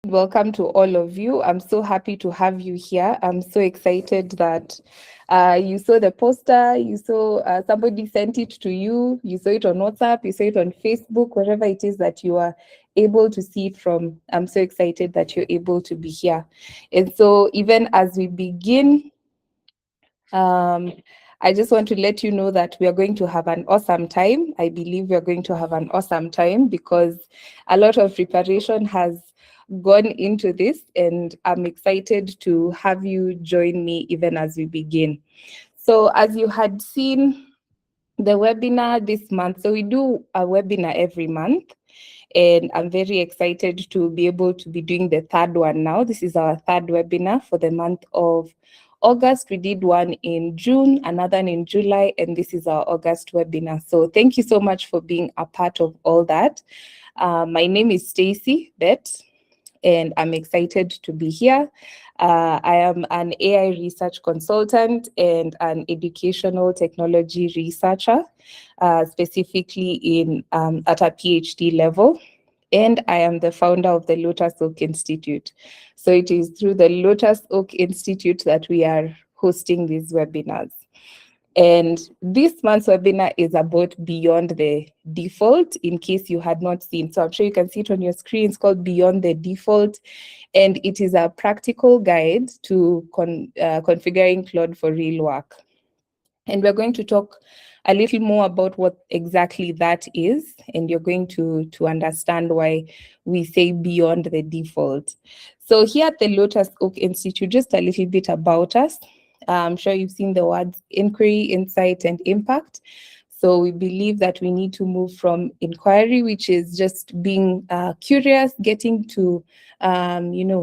Welcome to all of you. I'm so happy to have you here. I'm so excited that you saw the poster, you saw somebody sent it to you, you saw it on WhatsApp, you saw it on Facebook, wherever it is that you are able to see it from. I'm so excited that you're able to be here. And so even as we begin, I just want to let you know that we are going to have an awesome time. I believe we are going to have an awesome time because a lot of preparation has gone into this, and I'm excited to have you join me even as we begin. So as you had seen the webinar this month, so we do a webinar every month, and I'm very excited to be able to be doing the third one now. This is our third webinar for the month of August. We did one in June, another in July, and this is our August webinar. So thank you so much for being a part of all that. My name is Stacy Bett, and I'm excited to be here. I am an AI research consultant and an educational technology researcher, specifically at a PhD level. And I am the founder of the Lotus Oak Institute. So it is through the Lotus Oak Institute that we are hosting these webinars. And this month's webinar is about Beyond the Default, in case you had not seen. So I'm sure you can see it on your screen. It's called Beyond the Default, and it is a practical guide to configuring Claude for real work. And we're going to talk a little more about what exactly that is, and you're going to understand why we say beyond the default. So here at the Lotus Oak Institute, just a little bit about us. I'm sure you've seen the words inquiry, insight, and impact. So we believe that we need to move from inquiry, which is just being curious, getting to,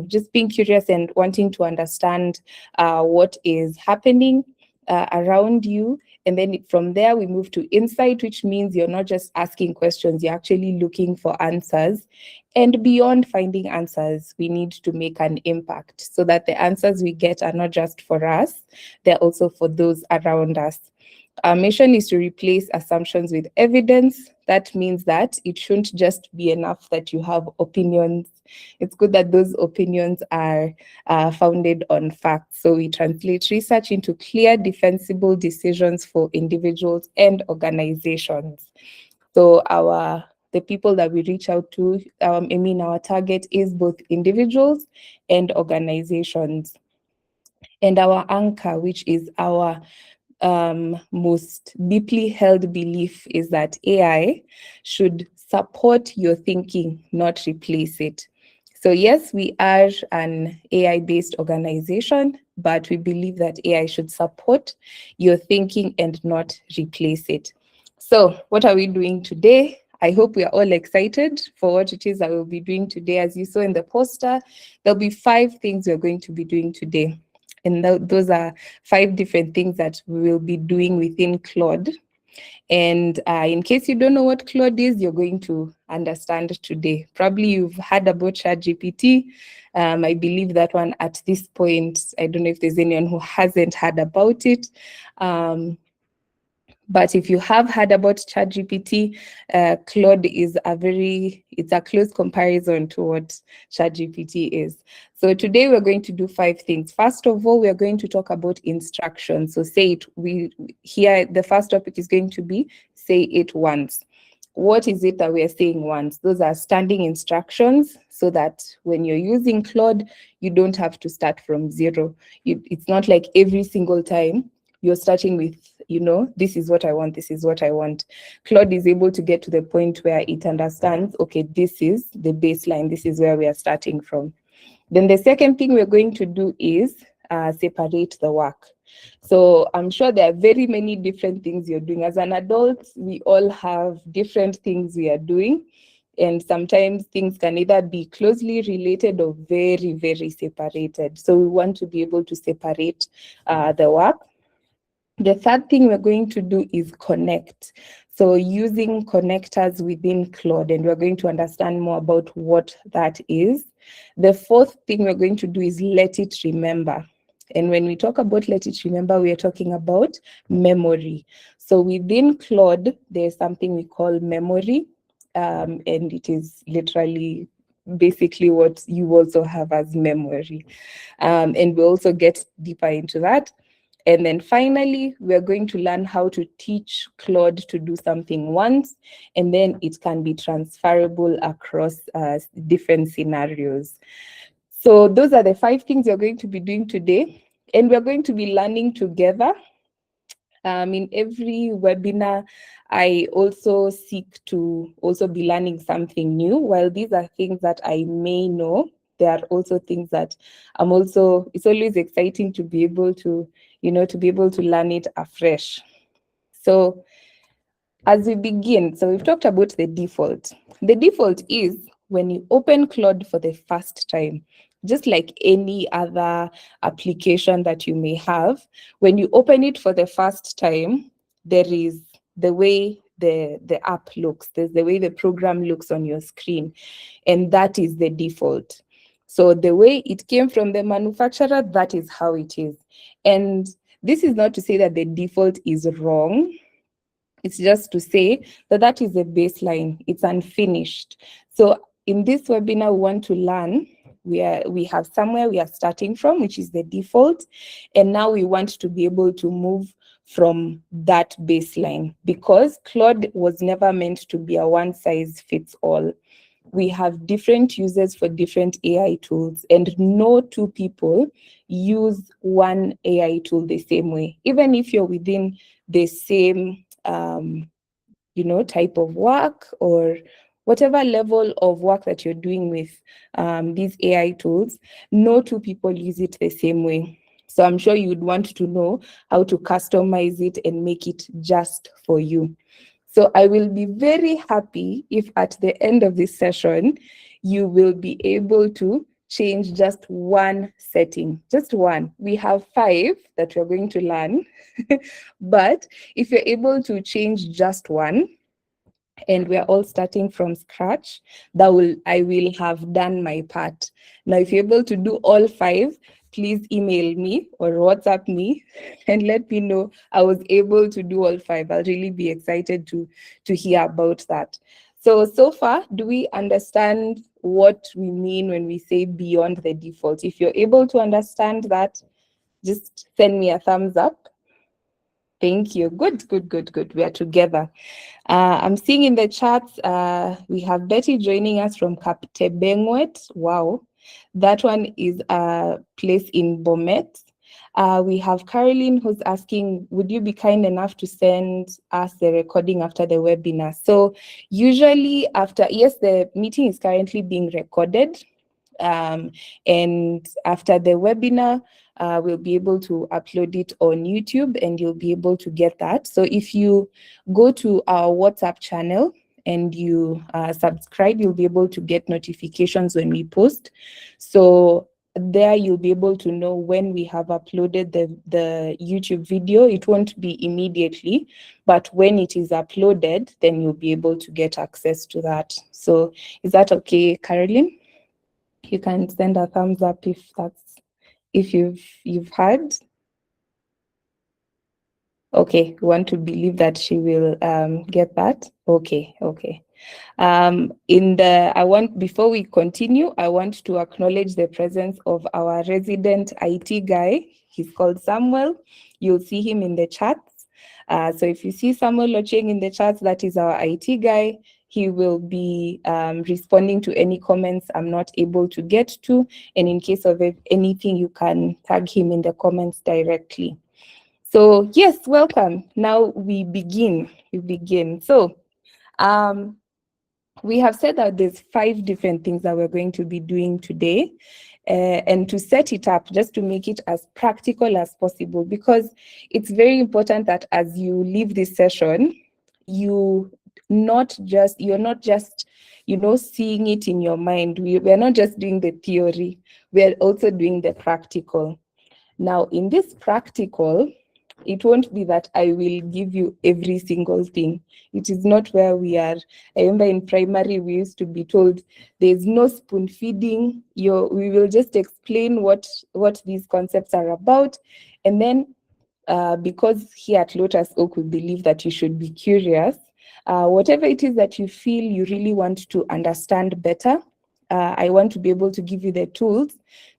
just being curious and wanting to understand what is happening around you. And then from there, we move to insight, which means you're not just asking questions, you're actually looking for answers. And beyond finding answers, we need to make an impact so that the answers we get are not just for us, they're also for those around us. Our mission is to replace assumptions with evidence. That means that it shouldn't just be enough that you have opinions. It's good that those opinions are founded on facts. So we translate research into clear, defensible decisions for individuals and organizations. So the people that we reach out to, our target is both individuals and organizations. And our anchor, which is our most deeply held belief, is that AI should support your thinking, not replace it. So yes, we are an AI-based organization, but we believe that AI should support your thinking and not replace it. So what are we doing today? I hope we are all excited for what it is that we'll be doing today. As you saw in the poster, there'll be 5 things we're going to be doing today. And those are 5 different things that we will be doing within Claude. And in case you don't know what Claude is, you're going to understand today. Probably you've heard about ChatGPT. I believe that one at this point, I don't know if there's anyone who hasn't heard about it. But if you have heard about ChatGPT, Claude is it's a close comparison to what ChatGPT is. So today we're going to do 5 things. First of all, we're going to talk about instructions. So say it, here the first topic is going to be say it once. What is it that we are saying once? Those are standing instructions so that when you're using Claude, you don't have to start from zero. It's not like every single time you're starting with, this is what I want, this is what I want. Claude is able to get to the point where it understands, okay, this is the baseline, this is where we are starting from. Then the second thing we're going to do is separate the work. So I'm sure there are very many different things you're doing. As an adult, we all have different things we are doing. And sometimes things can either be closely related or very, very separated. So we want to be able to separate the work. The third thing we're going to do is connect. So using connectors within Claude, and we're going to understand more about what that is. The fourth thing we're going to do is let it remember. And when we talk about let it remember, we are talking about memory. So within Claude, there's something we call memory, and it is literally basically what you also have as memory. And we'll also get deeper into that. And then finally, we're going to learn how to teach Claude to do something once, and then it can be transferable across different scenarios. So those are the 5 things you're going to be doing today, and we're going to be learning together. In every webinar, I also seek to also be learning something new. While these are things that I may know, there are also things that it's always exciting to be able to, to be able to learn it afresh. So as we begin, so we've talked about the default. The default is when you open Claude for the first time, just like any other application that you may have, when you open it for the first time, there is the way the app looks, there's the way the program looks on your screen, and that is the default. So the way it came from the manufacturer, that is how it is. And this is not to say that the default is wrong. It's just to say that that is a baseline. It's unfinished. So in this webinar, we want to learn. We have somewhere we are starting from, which is the default. And now we want to be able to move from that baseline, because Claude was never meant to be a one-size-fits-all. We have different users for different AI tools, and no two people use one AI tool the same way. Even if you're within the same type of work, or whatever level of work that you're doing with these AI tools, no two people use it the same way. So I'm sure you'd want to know how to customize it and make it just for you. So I will be very happy if at the end of this session, you will be able to change just one setting, just one. We have 5 that we're going to learn, but if you're able to change just one, and we're all starting from scratch, I will have done my part. Now, if you're able to do all 5, please email me or WhatsApp me and let me know I was able to do all 5. I'll really be excited to hear about that. So far, do we understand what we mean when we say beyond the default? If you're able to understand that, just send me a thumbs up. Thank you. Good. We are together. I'm seeing in the chats, we have Betty joining us from Kaptebengwet. Wow. That one is a place in Bomet. We have Caroline who's asking, would you be kind enough to send us the recording after the webinar? So usually yes, the meeting is currently being recorded. And after the webinar, we'll be able to upload it on YouTube, and you'll be able to get that. So if you go to our WhatsApp channel and you subscribe, you'll be able to get notifications when we post. So there you'll be able to know when we have uploaded the YouTube video. It won't be immediately, but when it is uploaded, then you'll be able to get access to that. So is that okay, Caroline? You can send a thumbs up if you've heard. Okay, we want to believe that she will get that. Okay. Before we continue, I want to acknowledge the presence of our resident IT guy. He's called Samuel. You'll see him in the chats. So if you see Samuel watching in the chats, that is our IT guy. He will be responding to any comments I'm not able to get to. And in case of anything, you can tag him in the comments directly. So yes, welcome. Now we begin. So we have said that there's 5 different things that we're going to be doing today. And to set it up, just to make it as practical as possible, because it's very important that as you leave this session, you're not just seeing it in your mind. We're not just doing the theory, we're also doing the practical. Now, in this practical, it won't be that I will give you every single thing. It is not where we are. I remember in primary, we used to be told there's no spoon feeding. We will just explain what these concepts are about. And then because here at Lotus Oak, we believe that you should be curious. Whatever it is that you feel you really want to understand better, I want to be able to give you the tools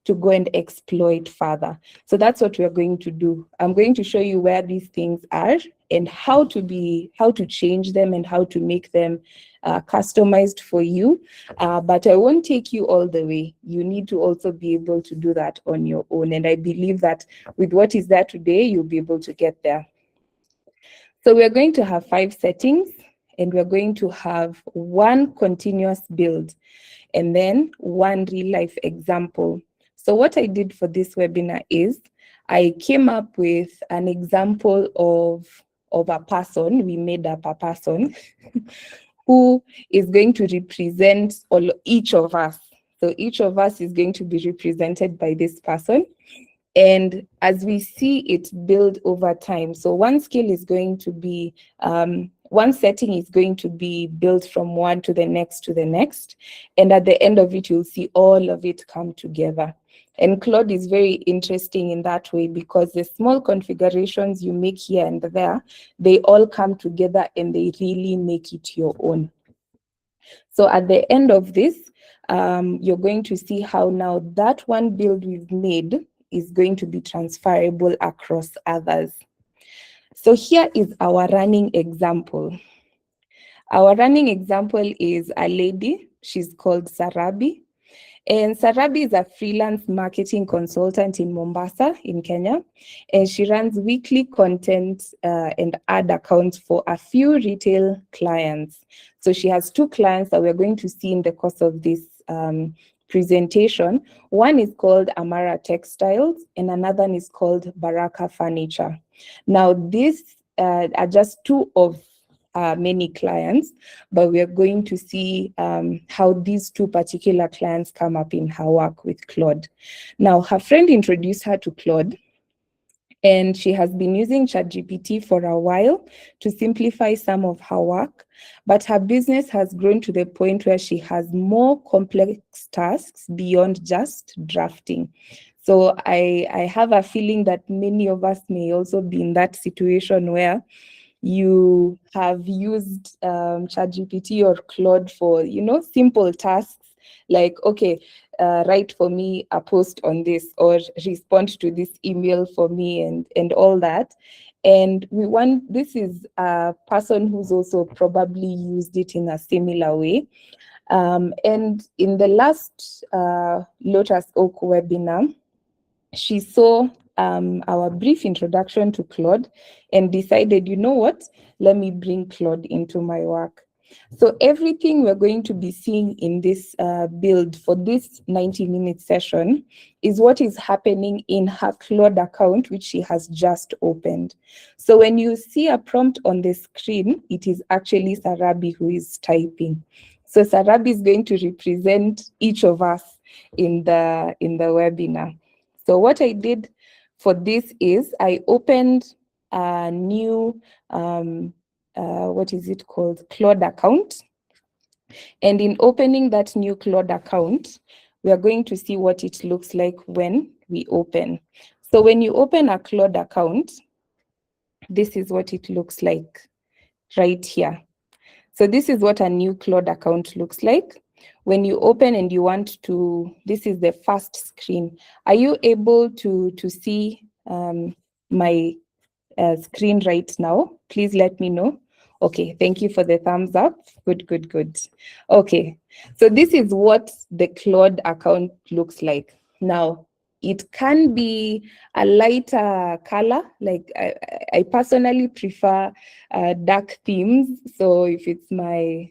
to go and exploit further. So that's what we're going to do. I'm going to show you where these things are and how to change them and how to make them customized for you. But I won't take you all the way. You need to also be able to do that on your own. And I believe that with what is there today, you'll be able to get there. So we're going to have 5 settings, and we're going to have 1 continuous build, and then 1 real life example. So what I did for this webinar is I came up with an example of a person. We made up a person who is going to represent each of us. So each of us is going to be represented by this person. And as we see it build over time, so one skill is going to be, one setting is going to be built from one to the next. And at the end of it, you'll see all of it come together. And Claude is very interesting in that way because the small configurations you make here and there, they all come together and they really make it your own. So at the end of this, you're going to see how now that one build we've made is going to be transferable across others. So here is our running example. Our running example is a lady. She's called Sarabi. And Sarabi is a freelance marketing consultant in Mombasa, in Kenya. And she runs weekly content and ad accounts for a few retail clients. So she has 2 clients that we're going to see in the course of this presentation. One is called Amara Textiles and another one is called Baraka Furniture. Now, these are just 2 of many clients, but we are going to see how these 2 particular clients come up in her work with Claude. Now, her friend introduced her to Claude, and she has been using ChatGPT for a while to simplify some of her work, but her business has grown to the point where she has more complex tasks beyond just drafting. So I have a feeling that many of us may also be in that situation where you have used ChatGPT or Claude for, simple tasks like, okay, write for me a post on this or respond to this email for me and all that. And this is a person who's also probably used it in a similar way. And in the last Lotus Oak webinar, she saw our brief introduction to Claude and decided, you know what, let me bring Claude into my work. So everything we're going to be seeing in this build for this 90-minute session is what is happening in her Claude account, which she has just opened. So when you see a prompt on the screen, it is actually Sarabi who is typing. So Sarabi is going to represent each of us in the webinar. So what I did for this is I opened a new, what is it called, Claude account. And in opening that new Claude account, we are going to see what it looks like when we open. So when you open a Claude account, this is what it looks like right here. So this is what a new Claude account looks like. When you open and you want to, this is the first screen. Are you able to see my screen right now? Please let me know. Okay, thank you for the thumbs up. Good, good, good. Okay, so this is what the Claude account looks like. Now, it can be a lighter color. Like I personally prefer dark themes. So if it's my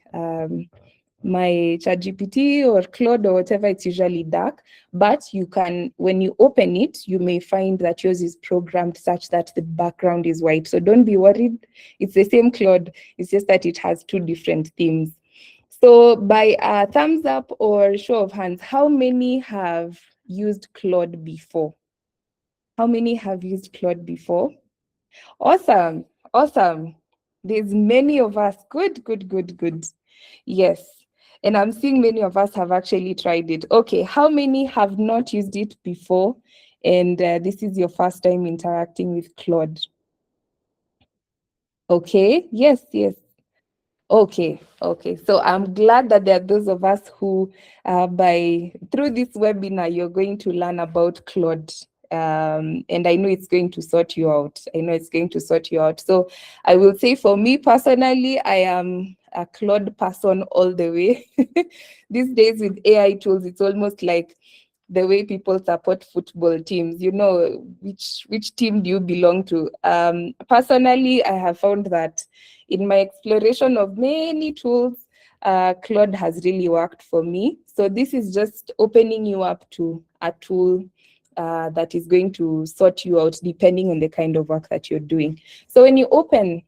my ChatGPT or Claude or whatever, it's usually dark. But you can, when you open it, you may find that yours is programmed such that the background is white. So don't be worried. It's the same Claude. It's just that it has 2 different themes. So by a thumbs up or show of hands, how many have used Claude before? How many have used Claude before? Awesome, awesome. There's many of us. Good, good, good, good. Yes. And I'm seeing many of us have actually tried it. Okay, how many have not used it before? And this is your first time interacting with Claude. Okay, yes, yes. Okay. So I'm glad that there are those of us who, through this webinar, you're going to learn about Claude. And I know it's going to sort you out. So I will say, for me personally, I am a Claude person all the way. These days with AI tools, it's almost like the way people support football teams. You know, which team do you belong to? Personally, I have found that in my exploration of many tools, Claude has really worked for me. So this is just opening you up to a tool that is going to sort you out depending on the kind of work that you're doing. So when you open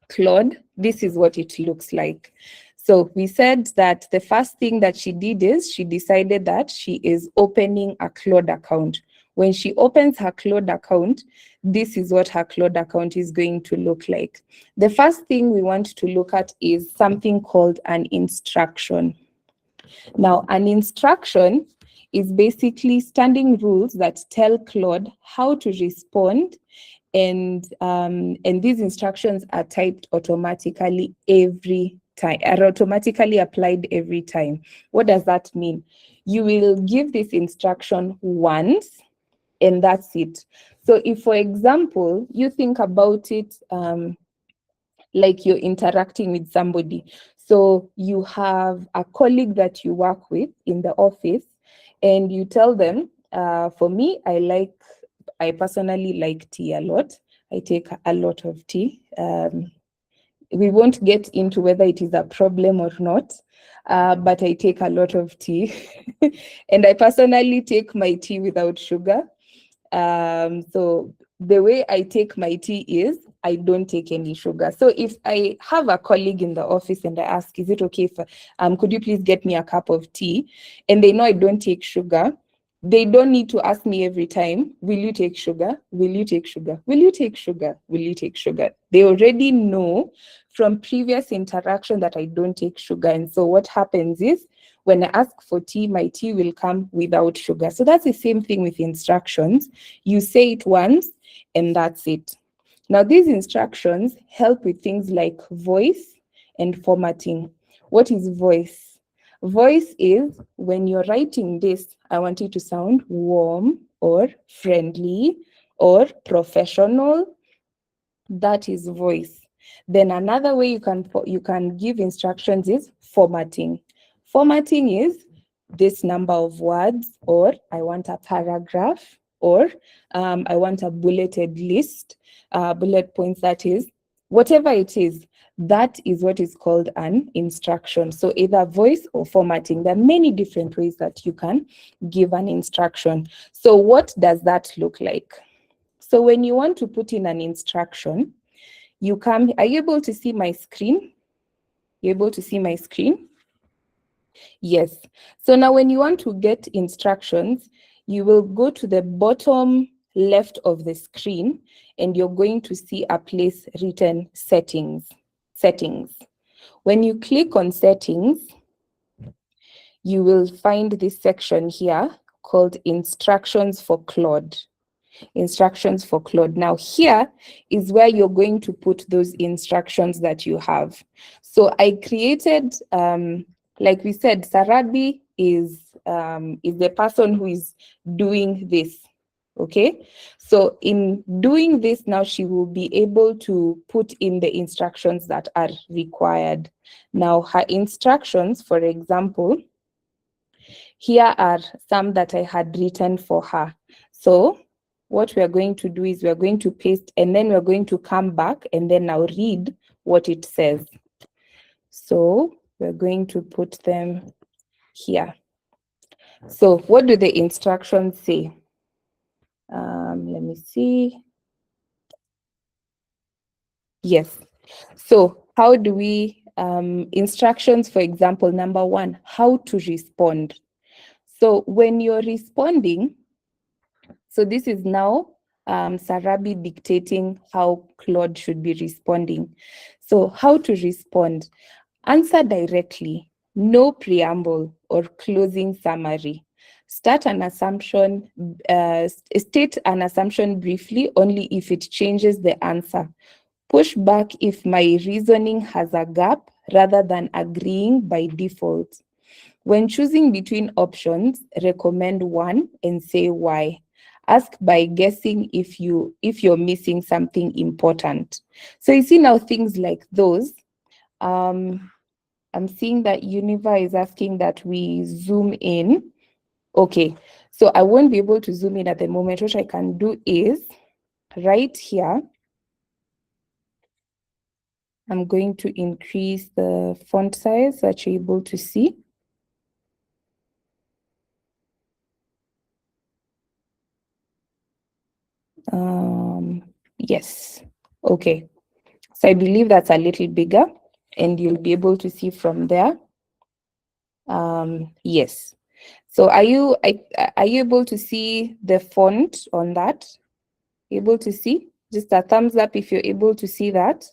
Claude, this is what it looks like. So we said that the first thing that she did is she decided that she is opening a Claude account. When she opens her Claude account, this is what her Claude account is going to look like. The first thing we want to look at is something called an instruction. Now, an instruction is basically standing rules that tell Claude how to respond, and these instructions are typed automatically every time, are automatically applied every time. What does that mean? You will give this instruction once, and that's it. So if, for example, you think about it like you're interacting with somebody. So you have a colleague that you work with in the office, and you tell them, for me, I personally like tea a lot. I take a lot of tea. We won't get into whether it is a problem or not, but I take a lot of tea. And I personally take my tea without sugar. So the way I take my tea is I don't take any sugar. So if I have a colleague in the office and I ask, is it okay if, could you please get me a cup of tea? And they know I don't take sugar. They don't need to ask me every time, will you take sugar? Will you take sugar? Will you take sugar? Will you take sugar? They already know from previous interaction that I don't take sugar. And so what happens is, when I ask for tea, my tea will come without sugar. So that's the same thing with instructions. You say it once and that's it. Now, these instructions help with things like voice and formatting. What is voice? Voice is when you're writing this, I want it to sound warm or friendly or professional. That is voice. Then another way you can give instructions is formatting. Formatting is this number of words, or I want a paragraph, or I want a bulleted list, bullet points, that is, whatever it is, that is what is called an instruction. So either voice or formatting. There are many different ways that you can give an instruction. So what does that look like? So when you want to put in an instruction, you come, are you able to see my screen? You're able to see my screen? Yes. So now when you want to get instructions, you will go to the bottom left of the screen and you're going to see a place written settings. When you click on settings, you will find this section here called instructions for Claude. Instructions for Claude. Now here is where you're going to put those instructions that you have. So I created, like we said, Sarabi is the person who is doing this. Okay, so in doing this now, she will be able to put in the instructions that are required. Now her instructions, for example, here are some that I had written for her. So what we are going to do is we are going to paste, and then we're going to come back and then now read what it says. So we're going to put them here. So what do the instructions say? Let me see. Yes. So how do we, instructions, for example, number one, how to respond. So when you're responding, so this is now Sarabi dictating how Claude should be responding. So how to respond? Answer directly, no preamble or closing summary. Start an assumption, state an assumption briefly only if it changes the answer. Push back if my reasoning has a gap. rather than agreeing by default. When choosing between options, recommend one and say why. Ask by guessing if you're missing something important. So you see now things like those. I'm seeing that Univa is asking that we zoom in. Okay, so I won't be able to zoom in at the moment. What I can do is right here, I'm going to increase the font size so that you're able to see. Yes, okay. So I believe that's a little bigger and you'll be able to see from there. Yes. So are you able to see the font on that? Able to see? Just a thumbs up if you're able to see that.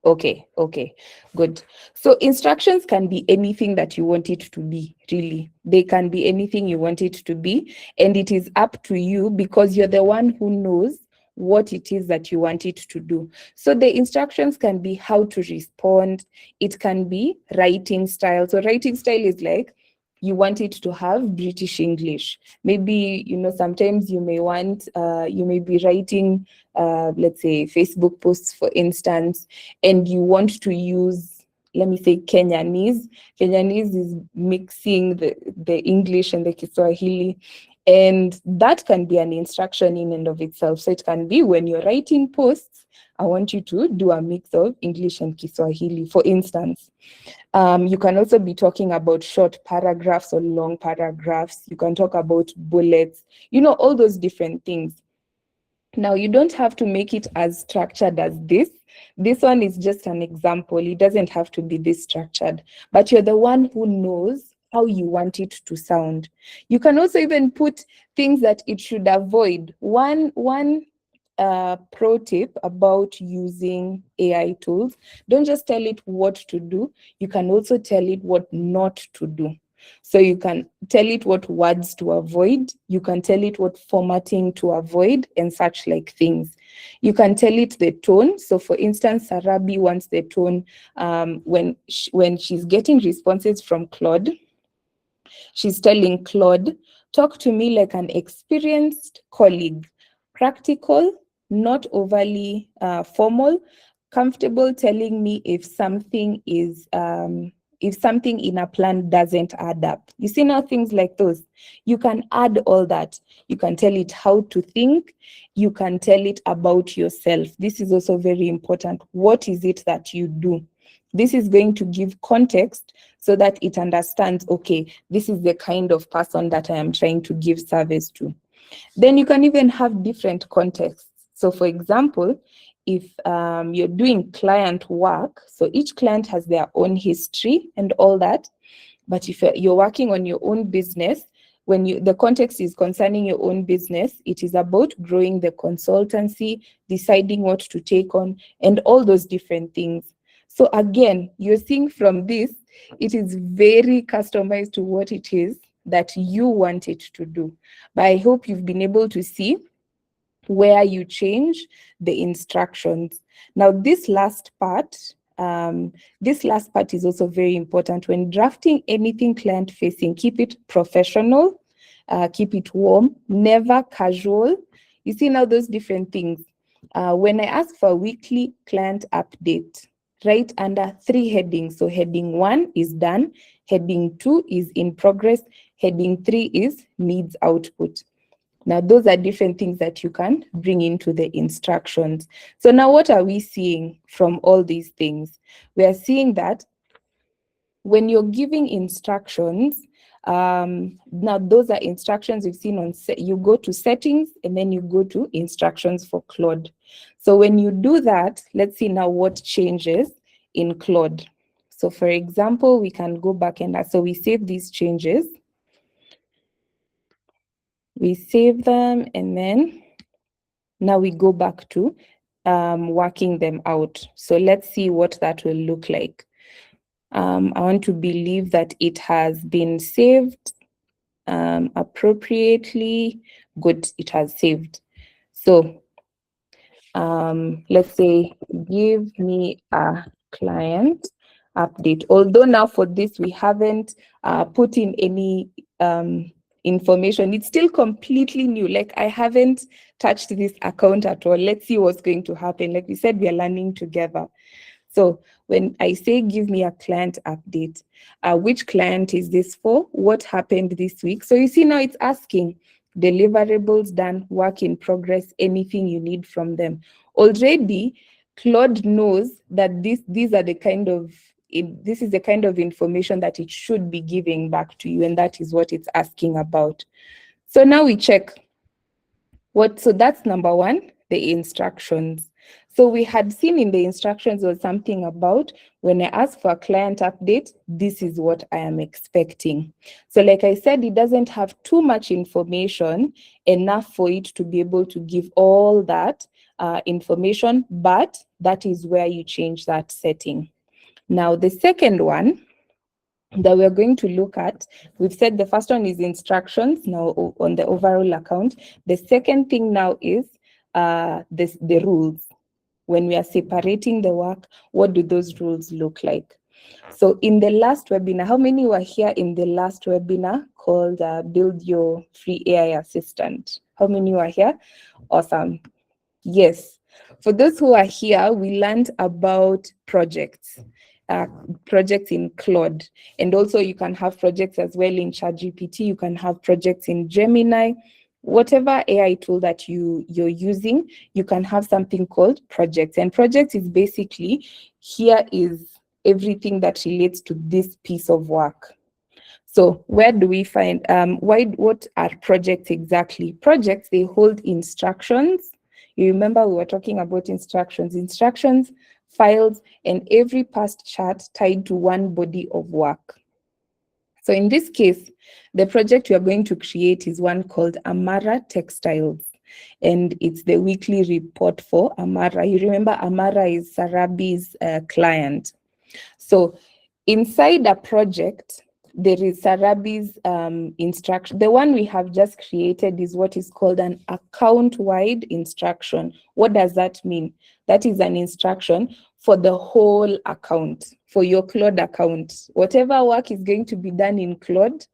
Okay, okay, good. So instructions can be anything that you want it to be, really. They can be anything you want it to be, and it is up to you because you're the one who knows what it is that you want it to do. So the instructions can be how to respond. It can be writing style. So writing style is like you want it to have British English. Maybe, sometimes you may want, you may be writing, let's say, Facebook posts, for instance, and you want to use, let me say, Kenyanese. Kenyanese is mixing the English and the Kiswahili. And that can be an instruction in and of itself. So it can be when you're writing posts, I want you to do a mix of English and Kiswahili, for instance. You can also be talking about short paragraphs or long paragraphs. You can talk about bullets, all those different things. Now, you don't have to make it as structured as this. This one is just an example. It doesn't have to be this structured, but you're the one who knows how you want it to sound. You can also even put things that it should avoid. One pro tip about using AI tools, don't just tell it what to do, you can also tell it what not to do. So you can tell it what words to avoid, you can tell it what formatting to avoid, and such like things. You can tell it the tone. So for instance, Sarabi wants the tone when she's getting responses from Claude. She's telling Claude, talk to me like an experienced colleague, practical, not overly formal, comfortable telling me if something in a plan doesn't add up. You see now things like those. You can add all that. You can tell it how to think. You can tell it about yourself. This is also very important. What is it that you do? This is going to give context so that it understands, okay, this is the kind of person that I am trying to give service to. Then you can even have different contexts. So for example, if you're doing client work, so each client has their own history and all that, but if you're working on your own business, when the context is concerning your own business, it is about growing the consultancy, deciding what to take on, and all those different things. So again, you're seeing from this, it is very customized to what it is that you want it to do. But I hope you've been able to see where you change the instructions. Now, this last part is also very important. When drafting anything client facing, keep it professional, keep it warm, never casual. You see now those different things. When I ask for a weekly client update, right under 3 headings. So heading 1 is done, heading 2 is in progress, heading 3 is needs output. Now, those are different things that you can bring into the instructions. So now what are we seeing from all these things? We are seeing that when you're giving instructions, now those are instructions you've seen on, you go to settings and then you go to instructions for Claude. So when you do that, let's see now what changes in Claude. So for example, we can go back and so we save these changes. We save them and then now we go back to working them out. So let's see what that will look like. I want to believe that it has been saved appropriately. Good, it has saved. So let's say, give me a client update. Although now for this, we haven't put in any information. It's still completely new. Like I haven't touched this account at all. Let's see what's going to happen. Like we said, we are learning together. So when I say give me a client update, which client is this for? What happened this week? So you see now it's asking deliverables done, work in progress, anything you need from them. Already, Claude knows that these are the kind of this is the kind of information that it should be giving back to you, and that is what it's asking about. So now we check so that's number one, the instructions. So we had seen in the instructions was something about when I ask for a client update, this is what I am expecting. So like I said, it doesn't have too much information, enough for it to be able to give all that information, but that is where you change that setting. Now, the second one that we're going to look at, we've said the first one is instructions now on the overall account. The second thing now is the rules. When we are separating the work, what do those rules look like? So in the last webinar, how many were here in the last webinar called Build Your Free AI Assistant? How many were here? Awesome. Yes. For those who are here, we learned about projects. Projects in Claude, and also you can have projects as well in ChatGPT. You can have projects in Gemini. Whatever AI tool that you're using, you can have something called projects. And projects is basically, here is everything that relates to this piece of work. So where do we find, what are projects exactly? Projects, they hold instructions. You remember we were talking about instructions, files, and every past chart tied to one body of work. So in this case, the project we are going to create is one called Amara Textiles, and it's the weekly report for Amara. You remember Amara is Sarabi's client. So inside a project, there is Sarabi's instruction. The one we have just created is what is called an account-wide instruction. What does that mean? That is an instruction for the whole account, for your Claude account. Whatever work is going to be done in Claude,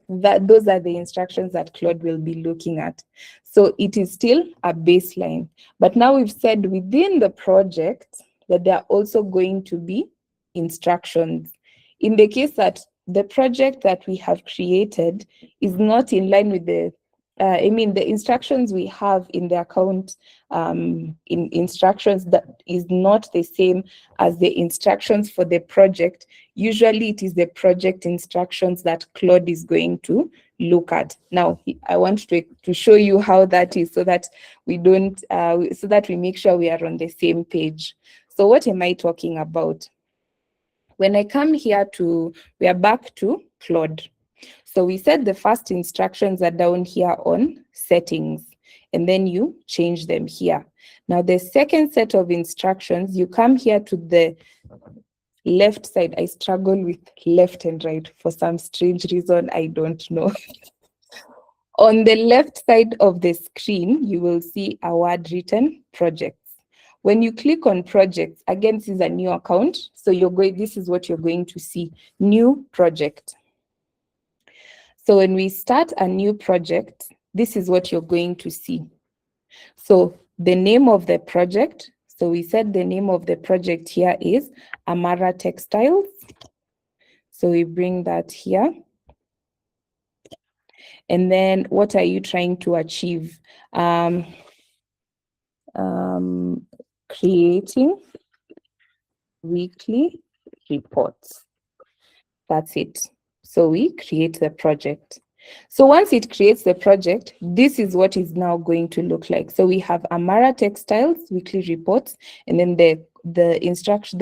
those are the instructions that Claude will be looking at. So it is still a baseline. But now we've said within the project that there are also going to be instructions. In the case that the project that we have created is not in line with the instructions we have in the account, in instructions that is not the same as the instructions for the project. Usually it is the project instructions that Claude is going to look at. Now, I want to show you how that is so that we don't, so that we make sure we are on the same page. So what am I talking about? When I come here we are back to Claude. So we said the first instructions are down here on settings, and then you change them here. Now the second set of instructions, you come here to the left side. I struggle with left and right for some strange reason, I don't know. On the left side of the screen, you will see a word written projects. When you click on projects, again, this is a new account. So this is what you're going to see, new project. So when we start a new project, this is what you're going to see. So the name of the project, so we said the name of the project here is Amara Textiles. So we bring that here. And then what are you trying to achieve? Creating weekly reports. That's it. So we create the project. So once it creates the project, this is what is now going to look like. So we have Amara Textiles weekly reports, and then the instruction,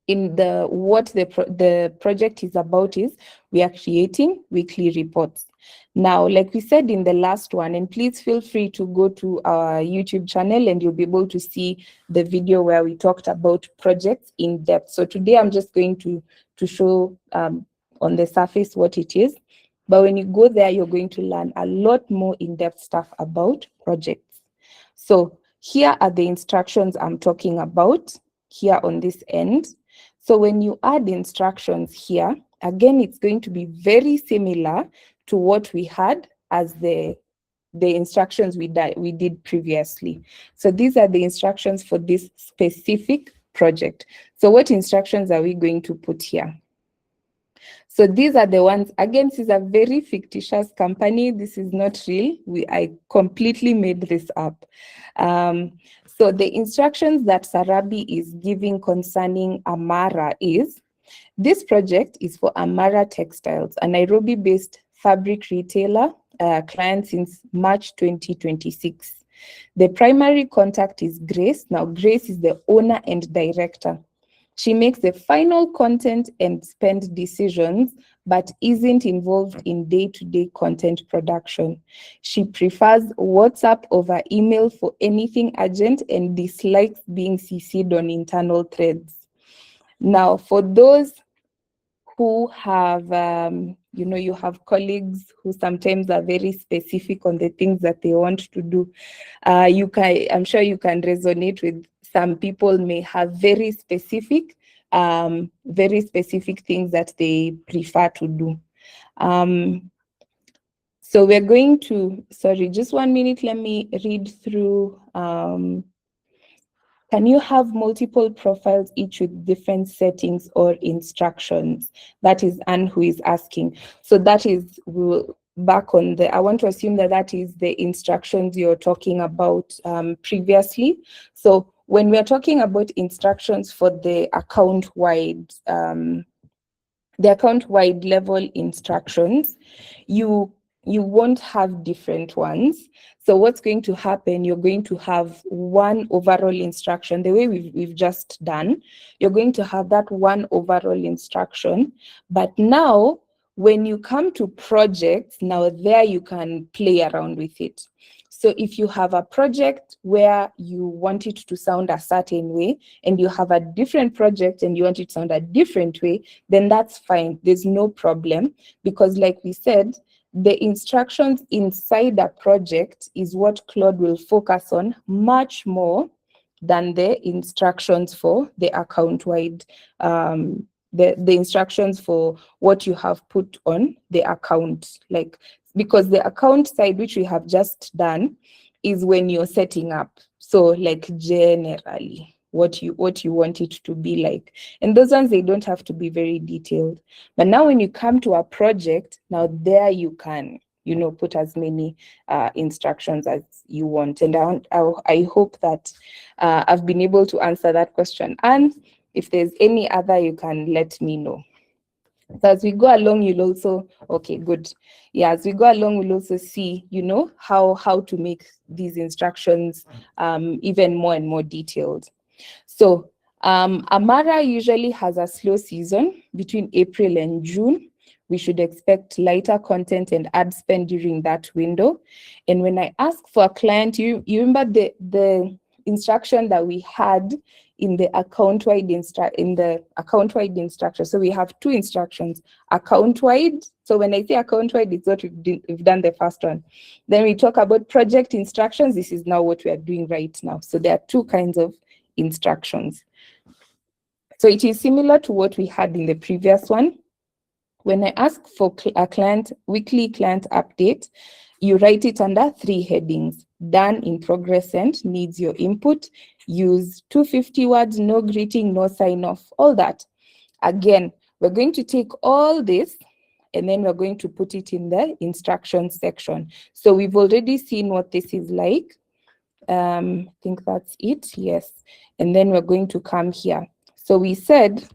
what the project is about is we are creating weekly reports. Now, like we said in the last one, and please feel free to go to our YouTube channel and you'll be able to see the video where we talked about projects in depth. So today I'm just going to show on the surface what it is. But when you go there, you're going to learn a lot more in-depth stuff about projects. So here are the instructions I'm talking about. here on this end. So when you add instructions here, again, it's going to be very similar to what we had as the instructions we did previously. So these are the instructions for this specific project. So what instructions are we going to put here? So these are the ones, again, this is a very fictitious company. This is not real. I completely made this up. So the instructions that Sarabi is giving concerning Amara is, this project is for Amara Textiles, a Nairobi-based fabric retailer, client since March 2026. The primary contact is Grace. Now, Grace is the owner and director. She makes the final content and spend decisions, but isn't involved in day-to-day content production. She prefers WhatsApp over email for anything urgent and dislikes being CC'd on internal threads. Now, for those who have, you have colleagues who sometimes are very specific on the things that they want to do. I'm sure you can resonate with some people may have very specific things that they prefer to do. So we're going to, sorry, just 1 minute, let me read through. Can you have multiple profiles, each with different settings or instructions? That is Anne who is asking. So that is, back on the, I want to assume that that is the instructions you're talking about previously. So when we're talking about instructions for the account-wide level instructions, you won't have different ones. So what's going to happen, you're going to have one overall instruction, the way we've just done. You're going to have that one overall instruction. But now, when you come to projects, now there you can play around with it. So if you have a project where you want it to sound a certain way, and you have a different project and you want it to sound a different way, then that's fine. There's no problem, because like we said, the instructions inside a project is what Claude will focus on much more than the instructions for the account-wide, the instructions for what you have put on the account. Like, because the account side, which we have just done, is when you're setting up. So like generally, what you want it to be like. And those ones, they don't have to be very detailed. But now when you come to a project, now there you can, put as many instructions as you want. And I hope that I've been able to answer that question. And if there's any other, you can let me know. So as we go along, you'll also, okay, good. Yeah, as we go along, we'll also see, how to make these instructions even more and more detailed. So Amara usually has a slow season between April and June. We should expect lighter content and ad spend during that window. And when I ask for a client, you remember the instruction that we had in the account-wide instruction. So we have two instructions, account-wide. So when I say account-wide, it's what we've done the first one. Then we talk about project instructions. This is now what we are doing right now. So there are two kinds of instructions. So it is similar to what we had in the previous one. When I ask for a weekly client update, you write it under 3 headings: done, in progress, and needs your input. Use 250 words, no greeting, no sign off, all that. Again, we're going to take all this and then we're going to put it in the instructions section. So we've already seen what this is like. I think that's it, yes. And then we're going to come here. So we said,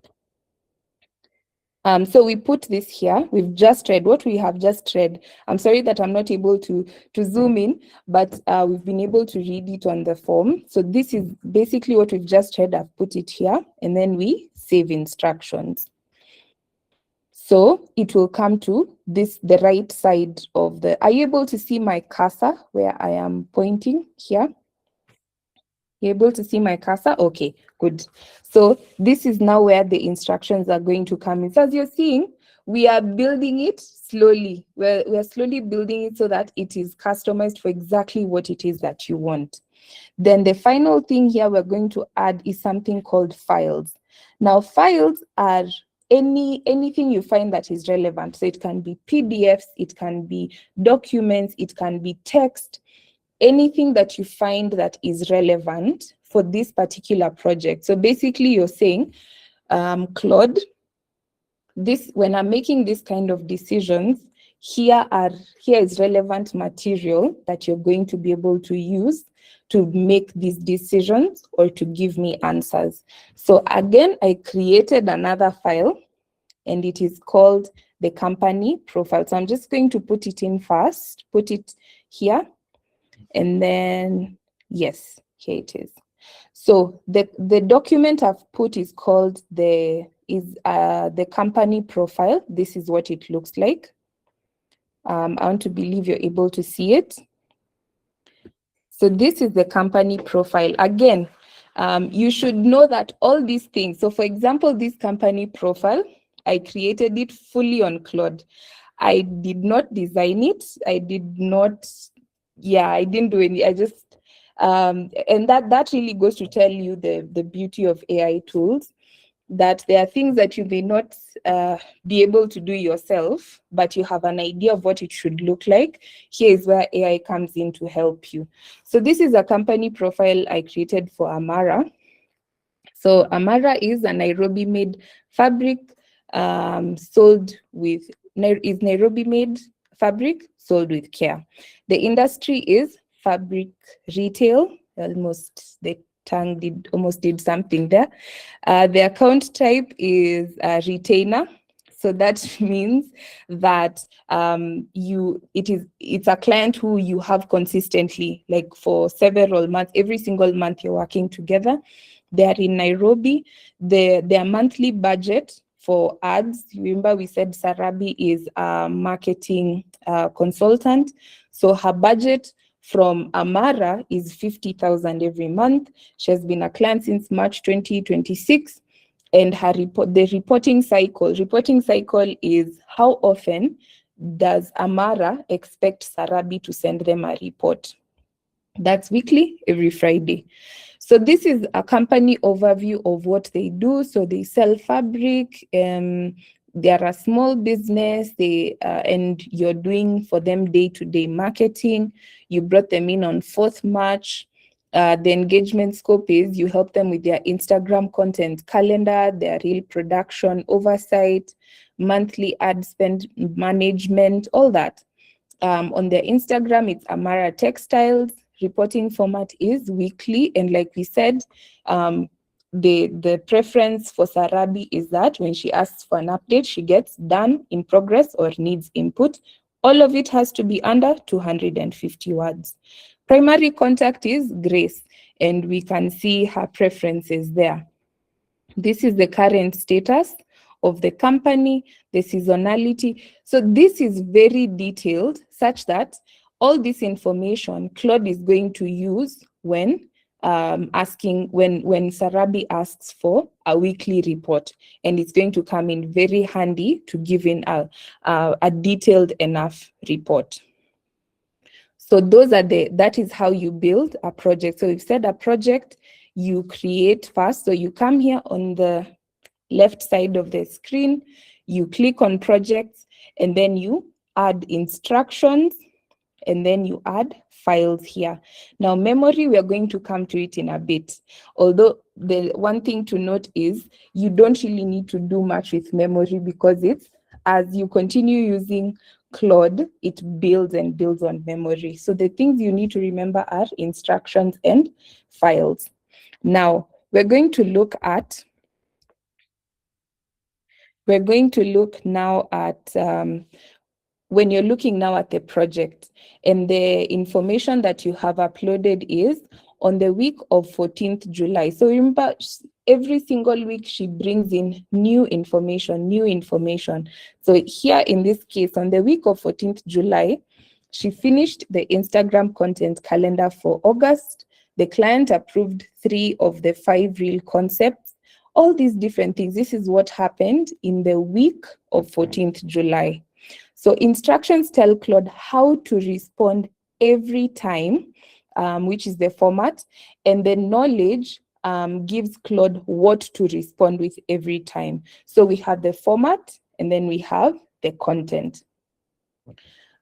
so we put this here. We've just read what we have just read. I'm sorry that I'm not able to zoom in, but we've been able to read it on the form. So this is basically what we've just read. I've put it here, and then we save instructions. So it will come to the right side of the, are you able to see my cursor where I am pointing here? You're able to see my cursor? Okay, good. So this is now where the instructions are going to come in. So as you're seeing, we are building it slowly. We're slowly building it so that it is customized for exactly what it is that you want. Then the final thing here we're going to add is something called files. Now, files are anything you find that is relevant. So it can be PDFs, it can be documents, it can be text, anything that you find that is relevant for this particular project. So basically you're saying, Claude, when I'm making this kind of decisions, here is relevant material that you're going to be able to use to make these decisions or to give me answers. So again, I created another file and it is called the company profile. So I'm just going to put it in first, put it here, and then, yes, here it is. So the document I've put is called the company profile. This is what it looks like. I want to believe you're able to see it. So this is the company profile. Again, you should know that all these things. So for example, this company profile, I created it fully on Claude. I did not design it. I didn't do any, I just, and that really goes to tell you the beauty of AI tools, that there are things that you may not be able to do yourself, but you have an idea of what it should look like. Here is where AI comes in to help you. So this is a company profile I created for Amara. So Amara is a Nairobi-made fabric Nairobi-made fabric sold with care. The industry is fabric retail. Almost the tongue did something there. The account type is a retainer. So that means that it's a client who you have consistently, like for several months, every single month you're working together. They are in Nairobi. Their monthly budget for ads, remember we said Sarabi is a marketing consultant. So her budget from Amara is 50,000 every month. She has been a client since March 2026. And the reporting cycle is how often does Amara expect Sarabi to send them a report? That's weekly, every Friday. So this is a company overview of what they do. So they sell fabric. They're a small business. And you're doing for them day-to-day marketing. You brought them in on 4th March. The engagement scope is you help them with their Instagram content calendar, their reel production oversight, monthly ad spend management, all that. On their Instagram, it's Amara Textiles. Reporting format is weekly, and like we said, the preference for Sarabi is that when she asks for an update, she gets done, in progress, or needs input. All of it has to be under 250 words. Primary contact is Grace, and we can see her preferences there. This is the current status of the company, the seasonality. So this is very detailed, such that all this information Claude is going to use when when Sarabi asks for a weekly report, and it's going to come in very handy to give in a detailed enough report. So that is how you build a project. So we've said a project you create first. So you come here on the left side of the screen, you click on projects, and then you add instructions, and then you add files here. Now, memory, we are going to come to it in a bit. Although the one thing to note is you don't really need to do much with memory, because as you continue using Claude, it builds and builds on memory. So the things you need to remember are instructions and files. Now, we're going to look now at when you're looking now at the project, and the information that you have uploaded is on the week of 14th July. So remember, every single week she brings in new information. So here in this case, on the week of 14th July, she finished the Instagram content calendar for August. The client approved 3 of the 5 reel concepts. All these different things. This is what happened in the week of 14th July. So instructions tell Claude how to respond every time which is the format, and the knowledge gives Claude what to respond with every time. So we have the format, and then we have the content.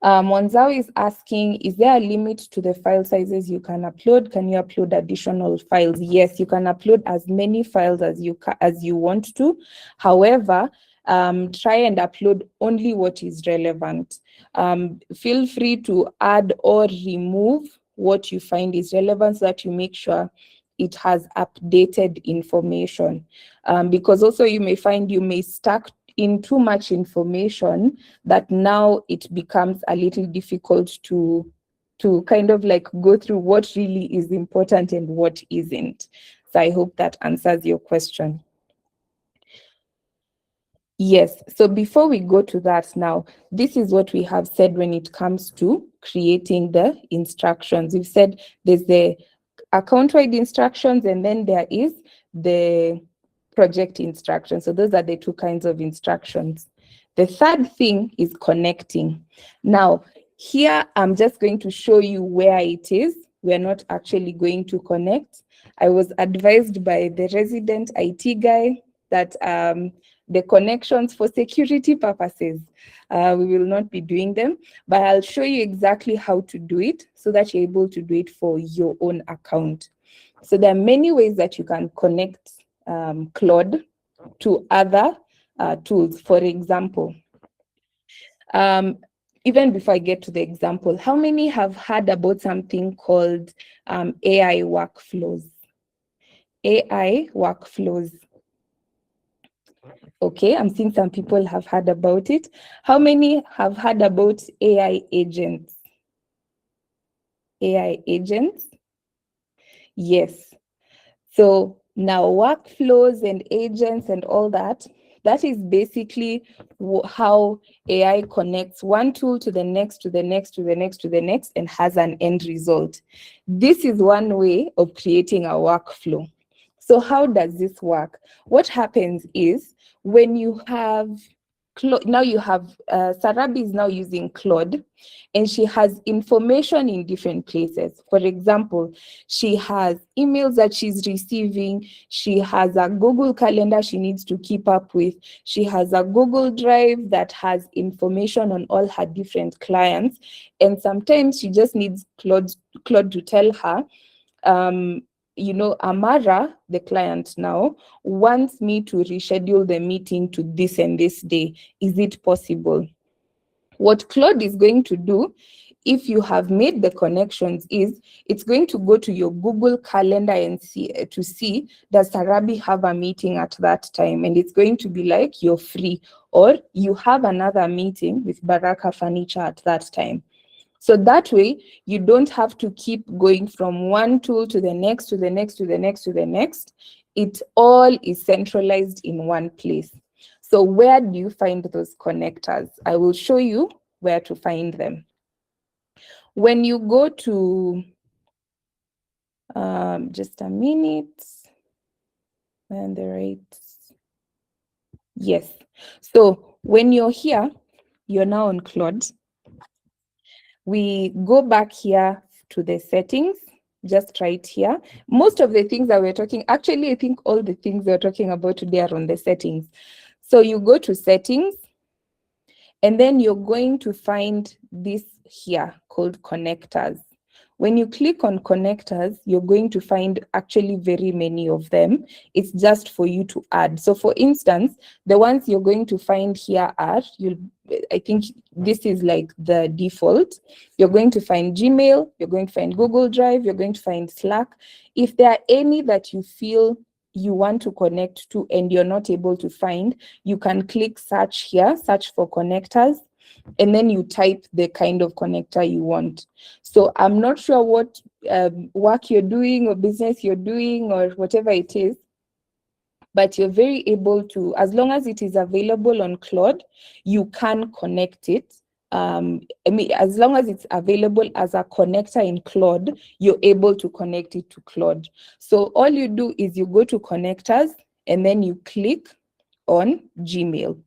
Monzao is asking, is there a limit to the file sizes you can upload? Can you upload additional files? Yes, you can upload as many files as you want to. However, try and upload only what is relevant. Feel free to add or remove what you find is relevant so that you make sure it has updated information. Because also you may find you may stack in too much information that now it becomes a little difficult to kind of like go through what really is important and what isn't. So I hope that answers your question. Yes, so before we go to that now, this is what we have said when it comes to creating the instructions. We've said there's the account-wide instructions, and then there is the project instructions. So those are the two kinds of instructions. The third thing is connecting. Now, here I'm just going to show you where it is. We're not actually going to connect. I was advised by the resident IT guy that the connections for security purposes, we will not be doing them, but I'll show you exactly how to do it so that you're able to do it for your own account. So there are many ways that you can connect Claude to other tools. For example, even before I get to the example, how many have heard about something called AI workflows? AI workflows. Okay, I'm seeing some people have heard about it. How many have heard about AI agents? AI agents? Yes. So now workflows and agents and all that, that is basically how AI connects one tool to the next, to the next, to the next, to the next, and has an end result. This is one way of creating a workflow. So how does this work? What happens is when you have now you have Sarabi is now using Claude, and she has information in different places. For example, she has emails that she's receiving. She has a Google Calendar she needs to keep up with. She has a Google Drive that has information on all her different clients. And sometimes she just needs Claude to tell her, you know, Amara, the client now, wants me to reschedule the meeting to this and this day. Is it possible? What Claude is going to do, if you have made the connections, is it's going to go to your Google Calendar and see does Sarabi have a meeting at that time, and it's going to be like you're free, or you have another meeting with Baraka Furniture at that time. So that way, you don't have to keep going from one tool to the next, to the next, to the next, to the next. It all is centralized in one place. So where do you find those connectors? I will show you where to find them. When you go to, just a minute, and the right, yes. So when you're here, you're now on Claude. We go back here to the settings, just right here. Most of the things that we're talking, actually, I think all the things we're talking about today are on the settings. So you go to settings, and then you're going to find this here called connectors. When you click on connectors, you're going to find actually very many of them. It's just for you to add. So for instance, the ones you're going to find here are, I think this is like the default. You're going to find Gmail, you're going to find Google Drive, you're going to find Slack. If there are any that you feel you want to connect to and you're not able to find, you can click search here, search for connectors, and then you type the kind of connector you want. So I'm not sure what work you're doing or business you're doing or whatever it is, but you're very able to, as long as it is available on Claude, you can connect it. I mean, as long as it's available as a connector in Claude, you're able to connect it to Claude. So all you do is you go to connectors, and then you click on Gmail,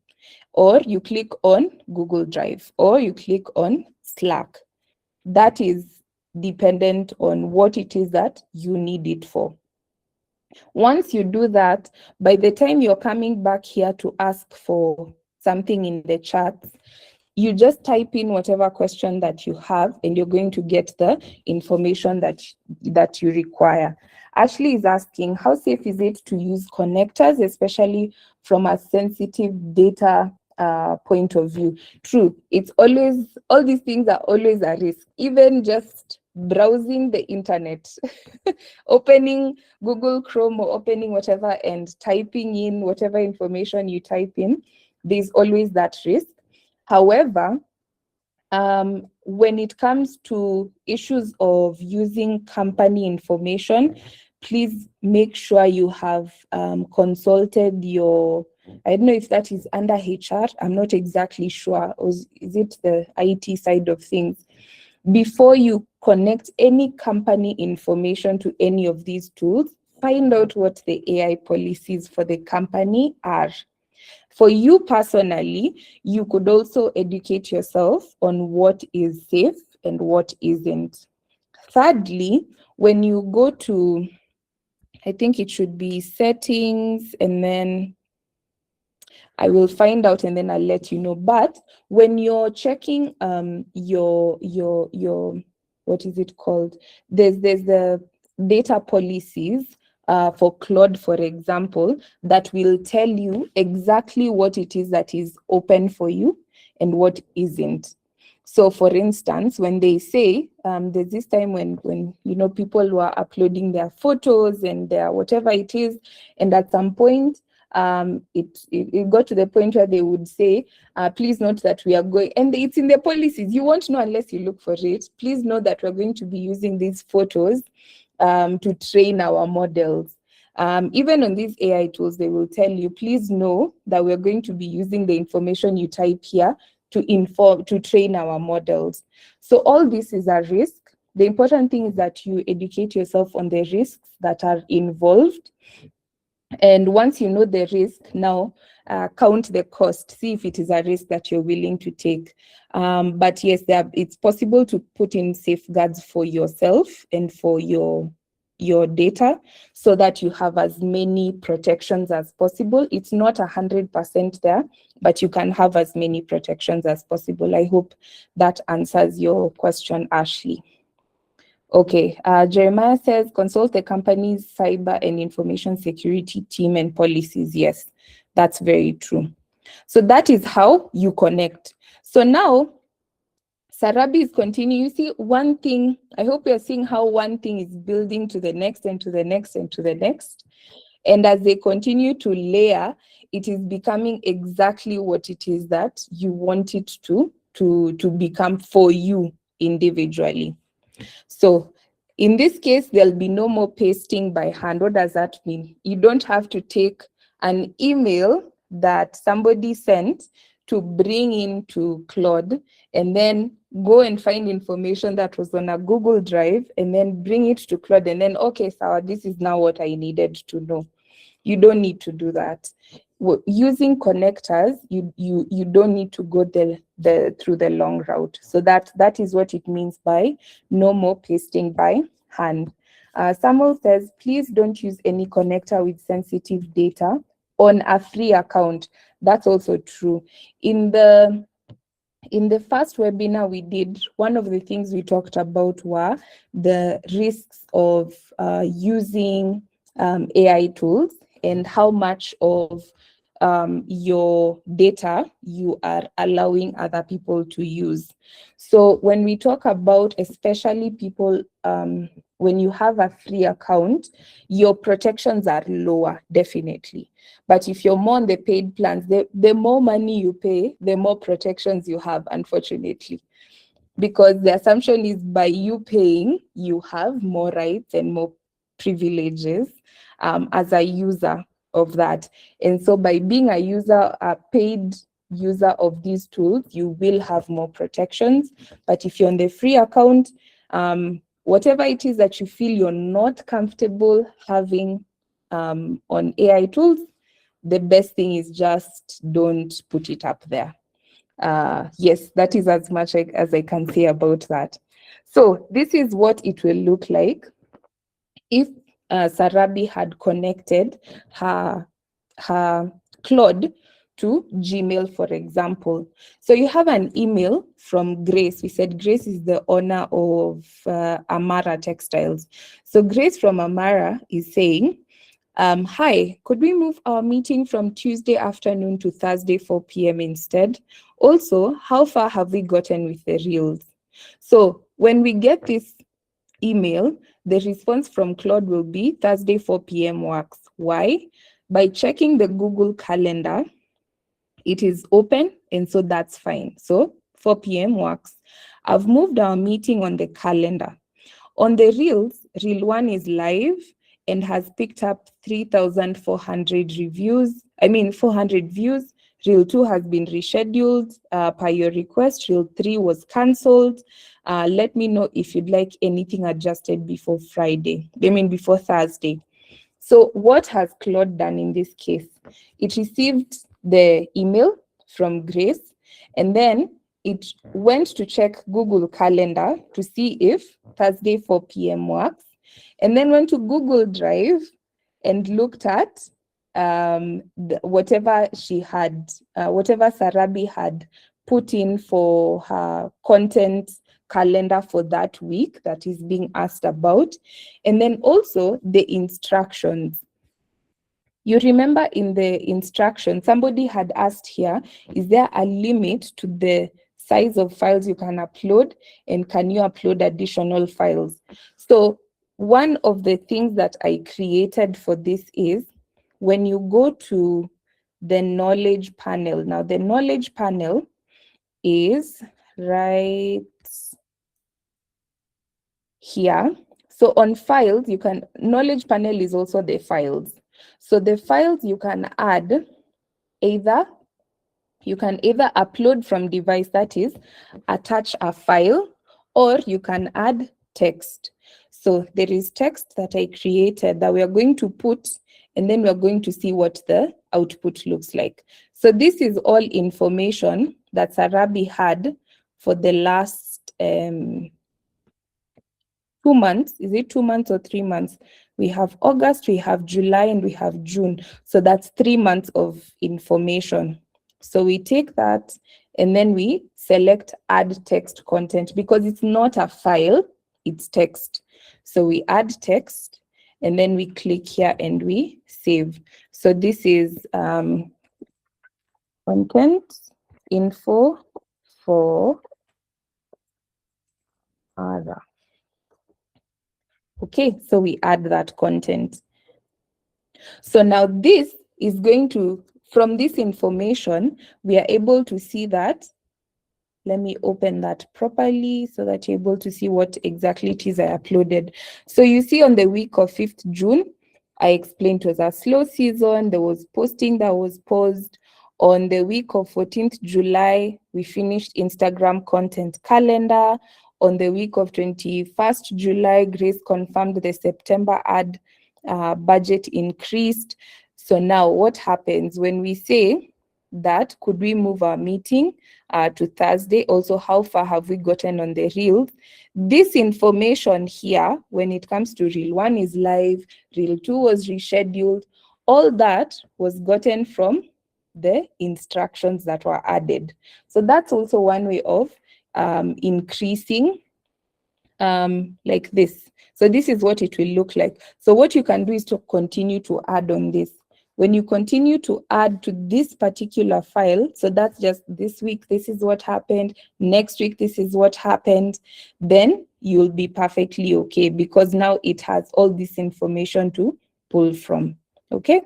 or you click on Google Drive, or you click on Slack. That is dependent on what it is that you need it for. Once you do that, by the time you're coming back here to ask for something in the chat, you just type in whatever question that you have, and you're going to get the information that you require. Ashley is asking, how safe is it to use connectors, especially from a sensitive data point of view? True, it's always, all these things are always a risk. Even just browsing the internet, opening Google Chrome or opening whatever and typing in whatever information you type in, there's always that risk. However, when it comes to issues of using company information, please make sure you have consulted your, I don't know if that is under HR, I'm not exactly sure, or is it the IT side of things? Before you connect any company information to any of these tools, find out what the AI policies for the company are. For you personally, you could also educate yourself on what is safe and what isn't. Thirdly, when you go to, I think it should be settings, and then I will find out and then I'll let you know. But when you're checking your what is it called? There's the data policies for Claude, for example, that will tell you exactly what it is that is open for you and what isn't. So for instance, when they say, there's this time when people were uploading their photos and their whatever it is, and at some point, it got to the point where they would say, please note that we are going, and it's in the policies, you won't know unless you look for it. Please know that we're going to be using these photos to train our models. Even on these AI tools, they will tell you, please know that we're going to be using the information you type here to train our models. So all this is a risk. The important thing is that you educate yourself on the risks that are involved. And once you know the risk, now count the cost, see if it is a risk that you're willing to take. But yes, it's possible to put in safeguards for yourself and for your data so that you have as many protections as possible. It's not 100% there, but you can have as many protections as possible. I hope that answers your question, Ashley. Okay, Jeremiah says, consult the company's cyber and information security team and policies. Yes, that's very true. So that is how you connect. So now, Sarabi is continuing. You see, one thing, I hope you're seeing how one thing is building to the next and to the next and to the next. And as they continue to layer, it is becoming exactly what it is that you want it to become for you individually. So in this case, there'll be no more pasting by hand. What does that mean? You don't have to take an email that somebody sent to bring into Claude and then go and find information that was on a Google Drive and then bring it to Claude and then, okay, so this is now what I needed to know. You don't need to do that. Using connectors, you don't need to go through the long route. So that is what it means by no more pasting by hand. Samuel says, please don't use any connector with sensitive data on a free account. That's also true. In the first webinar we did, one of the things we talked about were the risks of using AI tools and how much of your data you are allowing other people to use. So when we talk about, especially people, when you have a free account, your protections are lower, definitely. But if you're more on the paid plans, the more money you pay, the more protections you have, unfortunately. Because the assumption is by you paying, you have more rights and more privileges as a user of that. And so by being a paid user of these tools, you will have more protections. But if you're on the free account, whatever it is that you feel you're not comfortable having on AI tools, the best thing is just don't put it up there. Yes, that is as much as I can say about that. So this is what it will look like if Sarabi had connected her Claude to Gmail, for example. So you have an email from Grace. We said Grace is the owner of Amara Textiles. So Grace from Amara is saying, hi, could we move our meeting from Tuesday afternoon to Thursday 4 p.m. instead? Also, how far have we gotten with the reels? So when we get this email, the response from Claude will be Thursday 4 p.m. works. Why? By checking the Google Calendar, it is open, and so that's fine. So 4 p.m. works. I've moved our meeting on the calendar. On the Reels, Reel 1 is live and has picked up 3,400 reviews. 400 views. Reel 2 has been rescheduled per your request. Reel 3 was cancelled. Let me know if you'd like anything adjusted before before Thursday. So what has Claude done in this case? It received the email from Grace, and then it went to check Google Calendar to see if Thursday 4 p.m. works, and then went to Google Drive and looked at whatever Sarabi had put in for her content calendar for that week that is being asked about, and then also the instructions. You remember in the instructions, somebody had asked here, is there a limit to the size of files you can upload, and can you upload additional files? So one of the things that I created for this is when you go to the knowledge panel. Now the knowledge panel is right here. So on files, knowledge panel is also the files. So the files you can add, you can either upload from device, that is, attach a file, or you can add text. So there is text that I created that we are going to put, and then we're going to see what the output looks like. So this is all information that Sarabi had for the last 2 months. Is it 2 months or 3 months? We have August, we have July, and we have June. So that's 3 months of information. So we take that and then we select add text content because it's not a file, it's text. So we add text and then we click here and we save. So this is content info for other. Okay, so we add that content. So now this is going to, from this information, we are able to see that. Let me open that properly so that you're able to see what exactly it is I uploaded. So you see on the week of 5th June, I explained it was a slow season. There was posting that was paused. On the week of 14th July, we finished Instagram content calendar. On the week of 21st July, Grace confirmed the September ad budget increased. So now what happens when we say that, could we move our meeting to Thursday? Also, how far have we gotten on the Reels? This information here, when it comes to Reel 1 is live, Reel 2 was rescheduled, all that was gotten from the instructions that were added. So that's also one way of increasing like this. So this is what it will look like. So what you can do is to continue to add on this. When you continue to add to this particular file, so that's just this week, this is what happened, next week, this is what happened, then you'll be perfectly okay because now it has all this information to pull from, okay?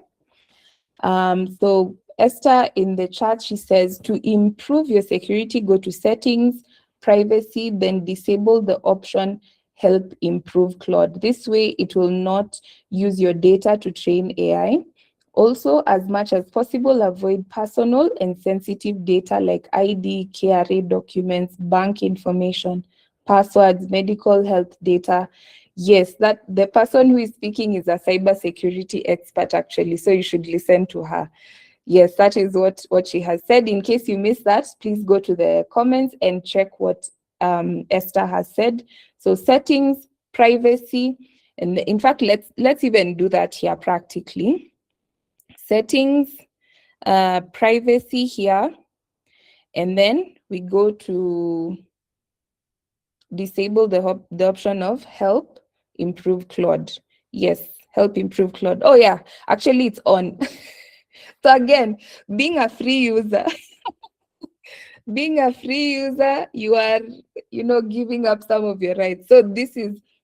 So Esther in the chat, she says, to improve your security, go to settings, privacy, then disable the option help improve Claude. This way it will not use your data to train AI. Also, as much as possible, avoid personal and sensitive data like ID, KRA documents, bank information, passwords, medical health data. Yes, that the person who is speaking is a cybersecurity expert actually, so you should listen to her. Yes, that is what she has said. In case you missed that, please go to the comments and check what Esther has said. So settings, privacy, and in fact, let's even do that here practically. Settings, privacy here, and then we go to disable the option of help improve Claude. Yes, help improve Claude. Oh yeah, actually it's on. So again, being a free user, you are, giving up some of your rights. So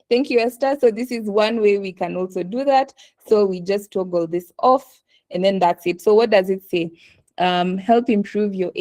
thank you, Esther. So this is one way we can also do that. So we just toggle this off, and then that's it. So what does it say? Help improve your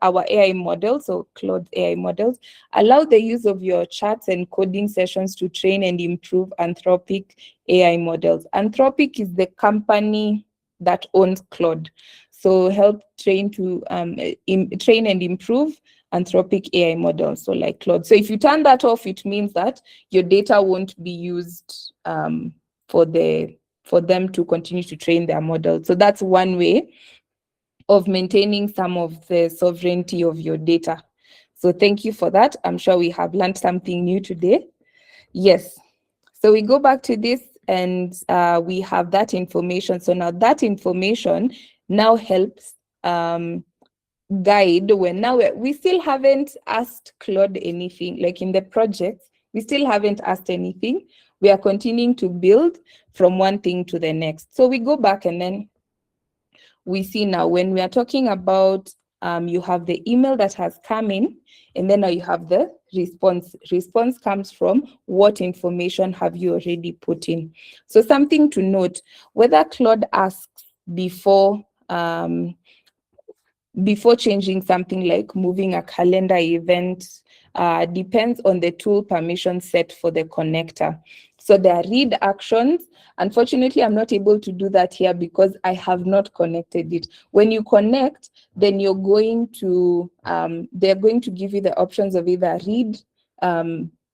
our AI model, so Claude AI models. Allow the use of your chats and coding sessions to train and improve Anthropic AI models. Anthropic is the company that owns Claude. So help train and improve Anthropic AI models, so like Claude. So if you turn that off, it means that your data won't be used for them to continue to train their models. So that's one way of maintaining some of the sovereignty of your data. So thank you for that. I'm sure we have learned something new today. Yes. So we go back to this and we have that information. So now that information now helps guide when now we still haven't asked Claude anything, like in the project, we still haven't asked anything. We are continuing to build from one thing to the next. So we go back and then we see now when we are talking about you have the email that has come in, and then now you have the response. Response comes from what information have you already put in. So something to note, whether Claude asks before changing something like moving a calendar event, depends on the tool permission set for the connector. So there are read actions. Unfortunately, I'm not able to do that here because I have not connected it. When you connect, then you're going to, they're going to give you the options of either read,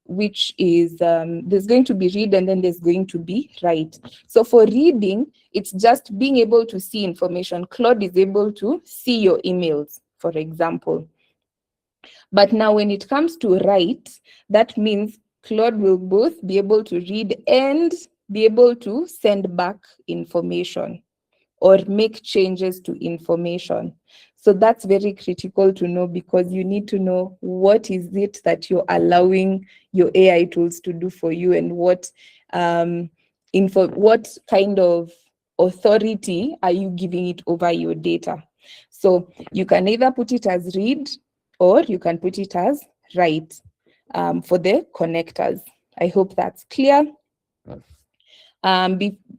which is, there's going to be read and then there's going to be write. So for reading, it's just being able to see information. Claude is able to see your emails, for example. But now when it comes to write, that means Claude will both be able to read and be able to send back information or make changes to information. So that's very critical to know, because you need to know what is it that you're allowing your AI tools to do for you, and what kind of authority are you giving it over your data. So you can either put it as read or you can put it as write for the connectors. I hope that's clear.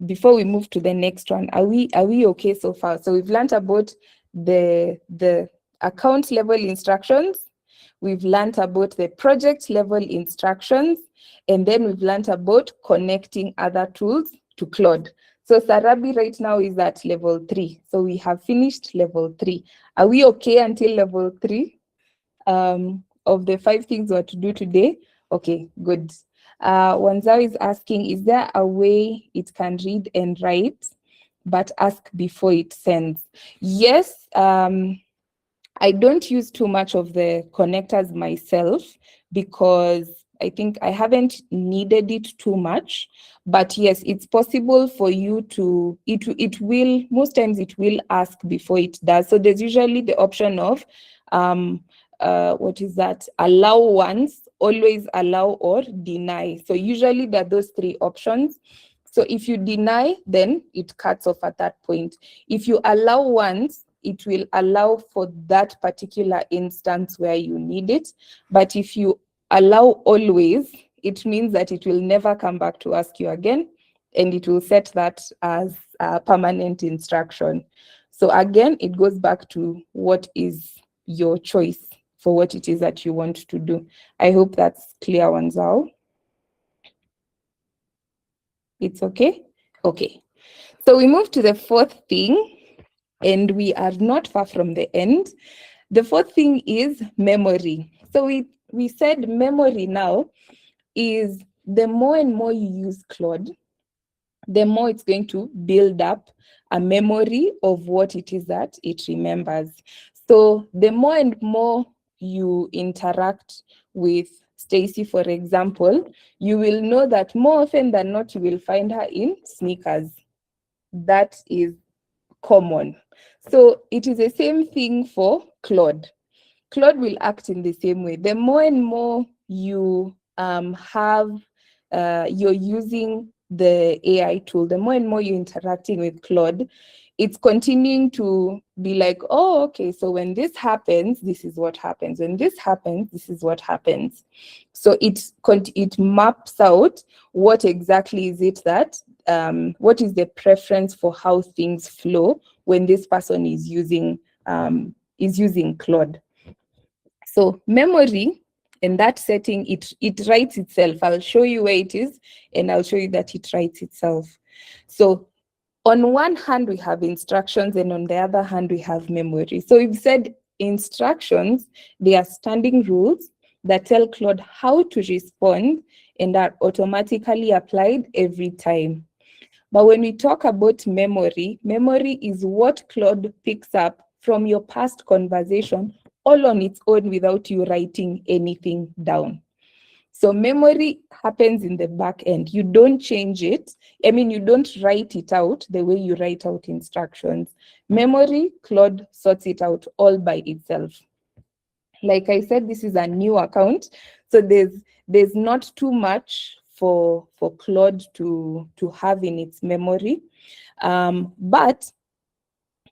Before we move to the next one, are we okay so far? So we've learned about the account level instructions, we've learned about the project level instructions, and then we've learned about connecting other tools to Claude. So Sarabi right now is at level 3. So we have finished level 3. Are we okay until level 3 of the 5 things we are to do today? Okay, good. Wanzao is asking, is there a way it can read and write, but ask before it sends? Yes, I don't use too much of the connectors myself because I think I haven't needed it too much. But yes, it's possible for you to, it will, most times it will ask before it does. So there's usually the option of, what is that? Allow once, always allow, or deny. So usually there are those 3 options. So if you deny, then it cuts off at that point. If you allow once, it will allow for that particular instance where you need it. But if you allow always, it means that it will never come back to ask you again, and it will set that as a permanent instruction. So again, it goes back to what is your choice for what it is that you want to do. I hope that's clear, Wanzao. It's okay? Okay. So we move to the 4th thing, and we are not far from the end. The 4th thing is memory. So we said memory now is the more and more you use Claude, the more it's going to build up a memory of what it is that it remembers. So the more and more you interact with Stacy, for example, you will know that more often than not, you will find her in sneakers. That is common. So it is the same thing for Claude. Claude will act in the same way. The more and more you you're using the AI tool, the more and more you're interacting with Claude, it's continuing to be like, oh, okay, so when this happens, this is what happens. When this happens, this is what happens. So it maps out what exactly is it that, what is the preference for how things flow when this person is using Claude. So memory, in that setting, it writes itself. I'll show you where it is, and I'll show you that it writes itself. So on one hand, we have instructions, and on the other hand, we have memory. So we've said instructions, they are standing rules that tell Claude how to respond and are automatically applied every time. But when we talk about memory, memory is what Claude picks up from your past conversation all on its own without you writing anything down. So memory happens in the back end. You don't change it. I mean, you don't write it out the way you write out instructions. Memory, Claude sorts it out all by itself. Like I said, this is a new account, so there's not too much for Claude to have in its memory, but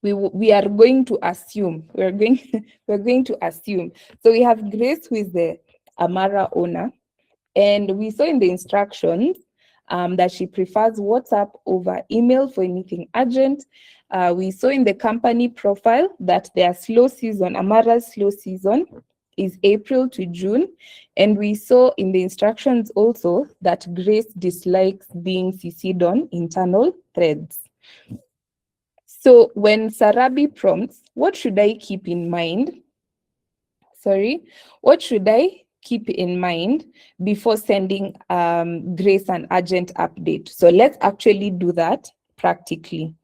we are going to assume we're going to assume. So we have Grace, who is the Amara owner, and we saw in the instructions that she prefers WhatsApp over email for anything urgent. We saw in the company profile that their slow season, Amara's slow season, is April to June. And we saw in the instructions also that Grace dislikes being CC'd on internal threads. So when Sarabi prompts, what should I keep in mind? What should I keep in mind before sending Grace an urgent update? So let's actually do that practically.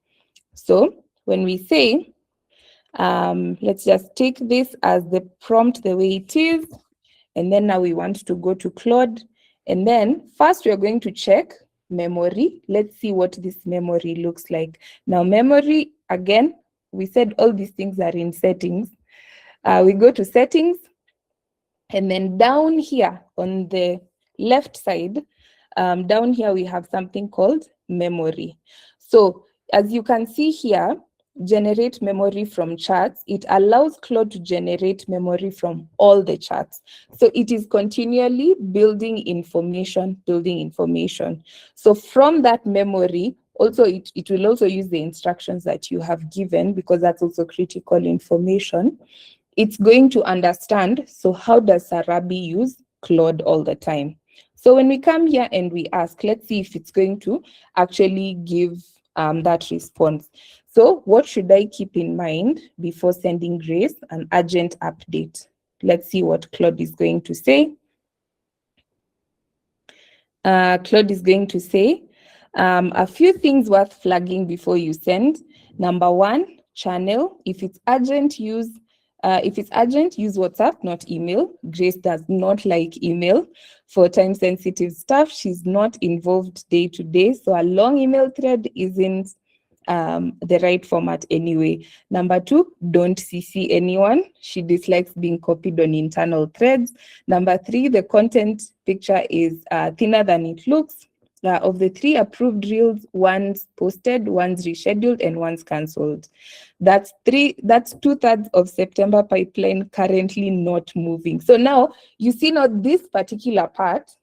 So when we say, let's just take this as the prompt the way it is, and then now we want to go to Claude, and then first we are going to check memory. Let's see what this memory looks like. Now memory, again, we said all these things are in settings. We go to settings, and then down here on the left side, down here we have something called memory. So as you can see here, generate memory from charts. It allows Claude to generate memory from all the charts. So it is continually building information. So from that memory, also it will also use the instructions that you have given, because that's also critical information. It's going to understand, so how does Sarabi use Claude all the time? So when we come here and we ask, let's see if it's going to actually give that response. So what should I keep in mind before sending Grace an urgent update? Let's see what Claude is going to say. Claude is going to say, a few things worth flagging before you send. Number one, channel. If it's urgent, use WhatsApp, not email. Grace does not like email for time-sensitive stuff. She's not involved day to day, so a long email thread isn't the right format anyway. Number two, don't CC anyone. She dislikes being copied on internal threads. Number three, the content picture is thinner than it looks. Of the 3 approved reels, one's posted, one's rescheduled, and one's cancelled. That's 2/3 of September pipeline currently not moving. So now you see now this particular part,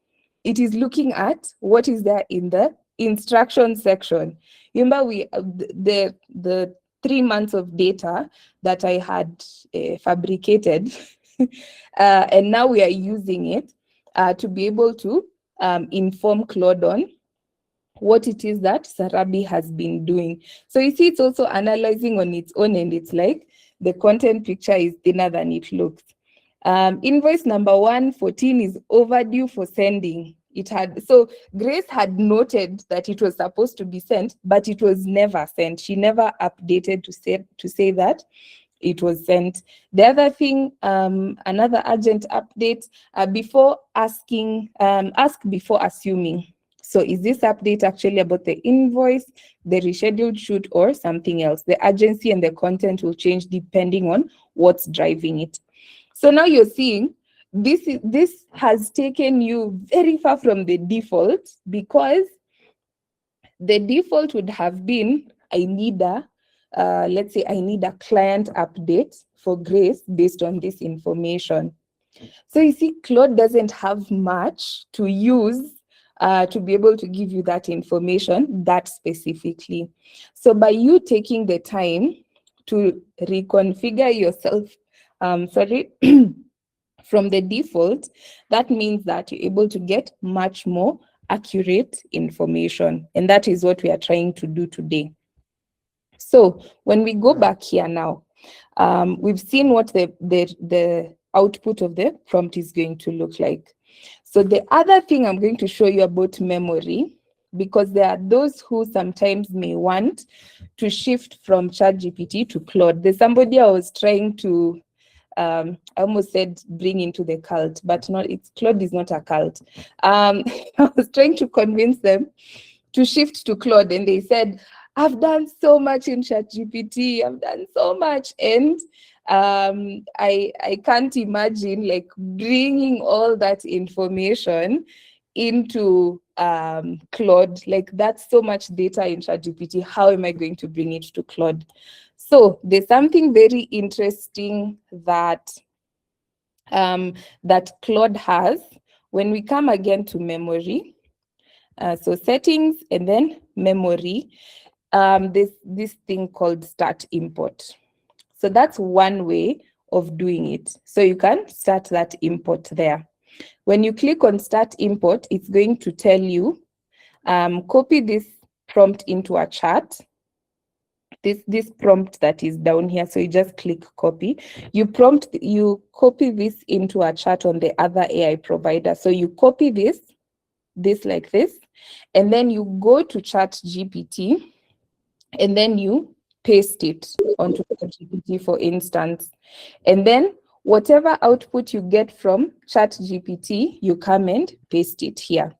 it is looking at what is there in the instruction section. Remember, the 3 months of data that I had fabricated, and now we are using it to be able to inform Claude on what it is that Sarabi has been doing. So you see, it's also analyzing on its own, and it's like the content picture is thinner than it looks. Invoice number 114 is overdue for sending. So Grace had noted that it was supposed to be sent, but it was never sent. She never updated to say that. it was sent. The other thing, another urgent update, before asking, ask before assuming. So is this update actually about the invoice, the rescheduled shoot, or something else? The urgency and the content will change depending on what's driving it. So now you're seeing this has taken you very far from the default, because the default would have been, I need a, let's say I need a client update for Grace based on this information. So you see, Claude doesn't have much to use to be able to give you that information that specifically. So by you taking the time to reconfigure yourself, from the default, that means that you're able to get much more accurate information. And that is what we are trying to do today. So when we go back here now, we've seen what the output of the prompt is going to look like. So the other thing I'm going to show you about memory, because there are those who sometimes may want to shift from ChatGPT to Claude. There's somebody I was trying to, I almost said bring into the cult, but not, it's Claude is not a cult. I was trying to convince them to shift to Claude, and they said, I've done so much in ChatGPT, I've done so much, and I can't imagine like bringing all that information into Claude. Like, that's so much data in ChatGPT. How am I going to bring it to Claude? So there's something very interesting that that Claude has. When we come again to memory, so settings and then memory, this thing called start import. So that's one way of doing it. So you can start that import there. When you click on start import, it's going to tell you, copy this prompt into a chat. This prompt that is down here. So you just click copy. You copy this into a chat on the other AI provider. So you copy this like this, and then you go to ChatGPT, and then you paste it onto ChatGPT, for instance. And then whatever output you get from ChatGPT, you come and paste it here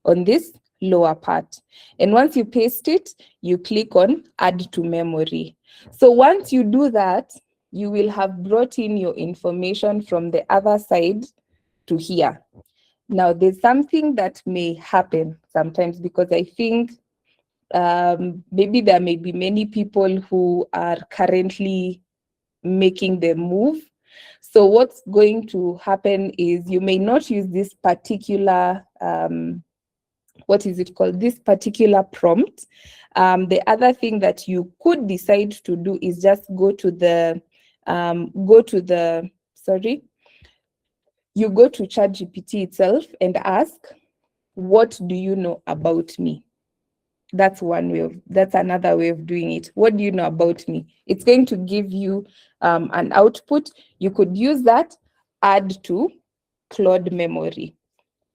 on this lower part. And once you paste it, you click on add to memory. So once you do that, you will have brought in your information from the other side to here. Now, there's something that may happen sometimes, because I think maybe there may be many people who are currently making the move. So what's going to happen is you may not use this particular, what is it called? This particular prompt. The other thing that you could decide to do is just go to ChatGPT itself and ask, what do you know about me? That's another way of doing it. What do you know about me? It's going to give you an output. You could use that, add to Claude memory.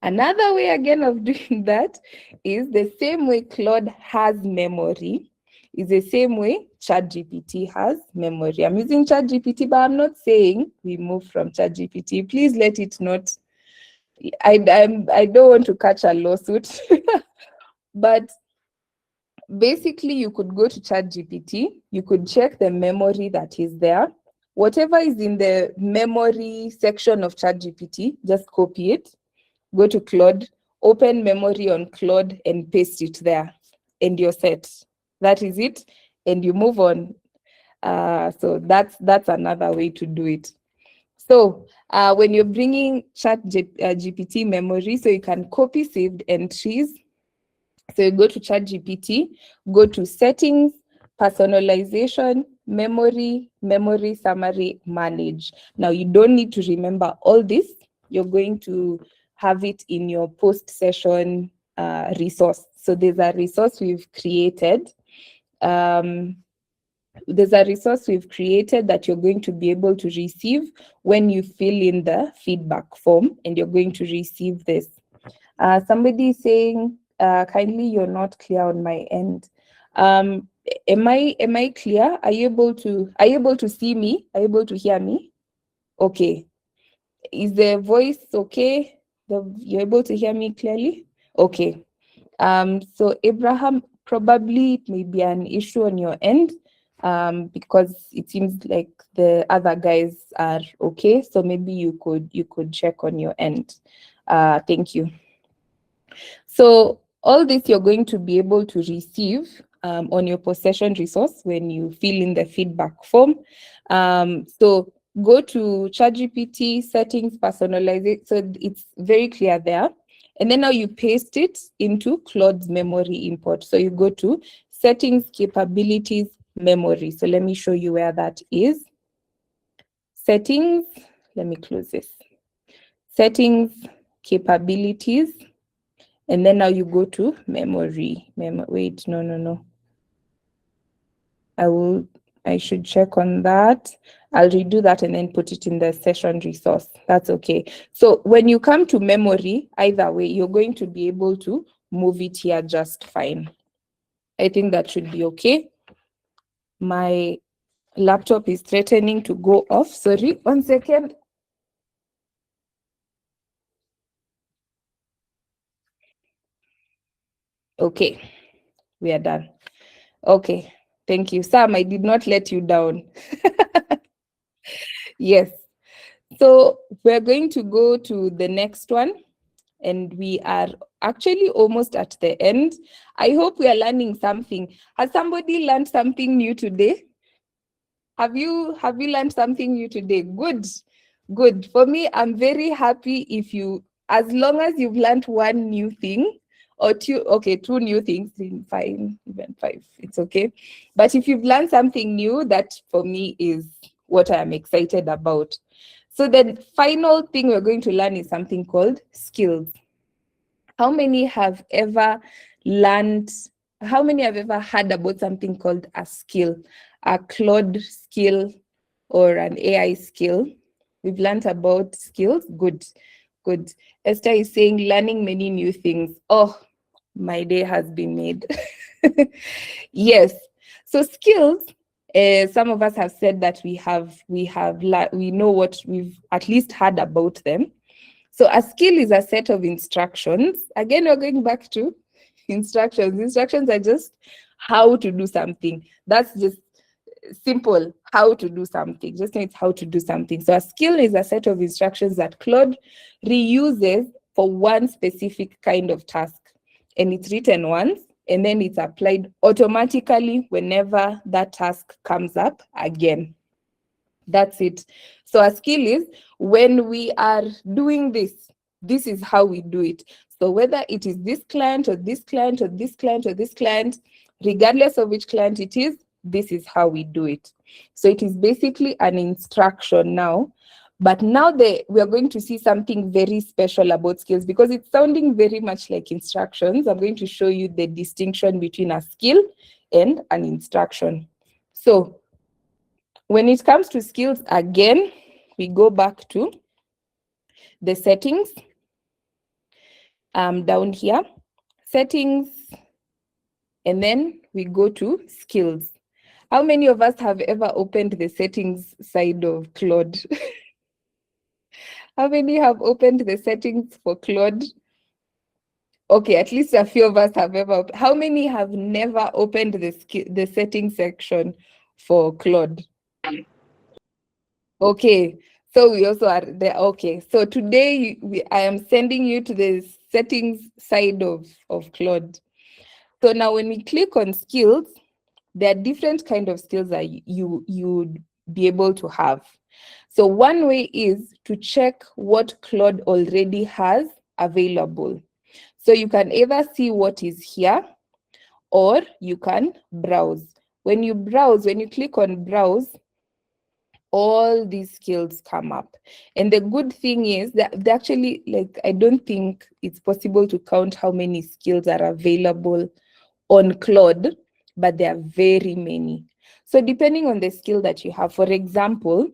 Another way again of doing that is the same way Claude has memory, is the same way ChatGPT has memory. I'm using ChatGPT, but I'm not saying we move from ChatGPT. Please let it not, I don't want to catch a lawsuit, but basically you could go to ChatGPT, you could check the memory that is there. Whatever is in the memory section of ChatGPT, just copy it, go to Claude, open memory on Claude and paste it there, and you're set. That is it, and you move on. So that's another way to do it. So when you're bringing ChatGPT memory, so you can copy saved entries. So you go to ChatGPT, go to settings, personalization, memory, summary, manage. Now you don't need to remember all this. You're going to have it in your post-session resource. So there's a resource we've created. That you're going to be able to receive when you fill in the feedback form, and you're going to receive this. Somebody is saying, kindly, you're not clear on my end. Am I clear? Are you able to see me? Are you able to hear me? Okay. Is the voice okay? You're able to hear me clearly? Okay. So Abraham, probably it may be an issue on your end, because it seems like the other guys are okay. So maybe you could check on your end. Thank you. So all this you're going to be able to receive on your possession resource when you fill in the feedback form. So go to ChatGPT settings, personalize it. So it's very clear there. And then now you paste it into Claude's memory import. So you go to settings, capabilities, memory. So let me show you where that is. Settings, let me close this. Settings, capabilities, and then now you go to memory. Wait, no. I should check on that. I'll redo that and then put it in the session resource. That's okay. So when you come to memory, either way, you're going to be able to move it here just fine. I think that should be okay. My laptop is threatening to go off. Sorry, 1 second. Okay, we are done. Okay, thank you. Sam, I did not let you down. Yes. So we're going to go to the next one, and we are actually almost at the end. I hope we are learning something. Has somebody learned something new today? Have you learned something new today? Good. Good. For me, I'm very happy as long as you've learned one new thing or two new things, fine, even five, it's okay. But if you've learned something new, that for me is what I'm excited about. So the final thing we're going to learn is something called skills. How many have ever heard about something called a skill, a Claude skill or an AI skill? We've learned about skills. Good, good. Esther is saying learning many new things. Oh, my day has been made. Yes. So skills, some of us have said that we know what we've at least heard about them. So a skill is a set of instructions. Again, we're going back to instructions. Instructions are just how to do something. That's just simple, how to do something. Just know it's how to do something. So a skill is a set of instructions that Claude reuses for one specific kind of task. And it's written once, and then it's applied automatically whenever that task comes up again. That's it. So a skill is when we are doing this is how we do it. So whether it is this client or this client or this client or this client, regardless of which client it is, this is how we do it. So it is basically an instruction now. But now we are going to see something very special about skills because it's sounding very much like instructions. I'm going to show you the distinction between a skill and an instruction. So when it comes to skills, again, we go back to the settings down here, settings, and then we go to skills. How many of us have ever opened the settings side of Claude? How many have opened the settings for Claude? Okay, at least a few of us have ever. How many have never opened the settings section for Claude? Okay, so we also are there. Okay, so today I am sending you to the settings side of Claude. So now when we click on skills, there are different kind of skills that you'd be able to have. So one way is to check what Claude already has available. So you can either see what is here or you can browse. When you click on browse, all these skills come up. And the good thing is that they actually, I don't think it's possible to count how many skills are available on Claude, but there are very many. So depending on the skill that you have, for example,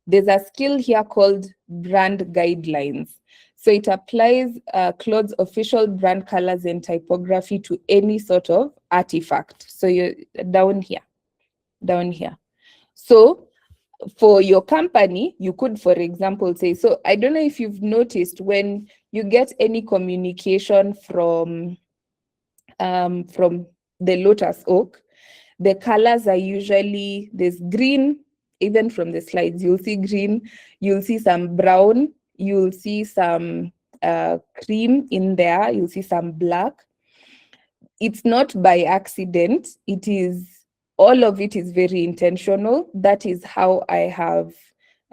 there's a skill here called brand guidelines. So it applies Claude's official brand colors and typography to any sort of artifact. So you're down here. So for your company, you could, for example, say, so I don't know if you've noticed when you get any communication from the lotus oak, the colors are usually, there's green, even from the slides, you'll see green, you'll see some brown, you'll see some cream in there, you'll see some black. It's not by accident. It is, all of it is very intentional. That is how I have,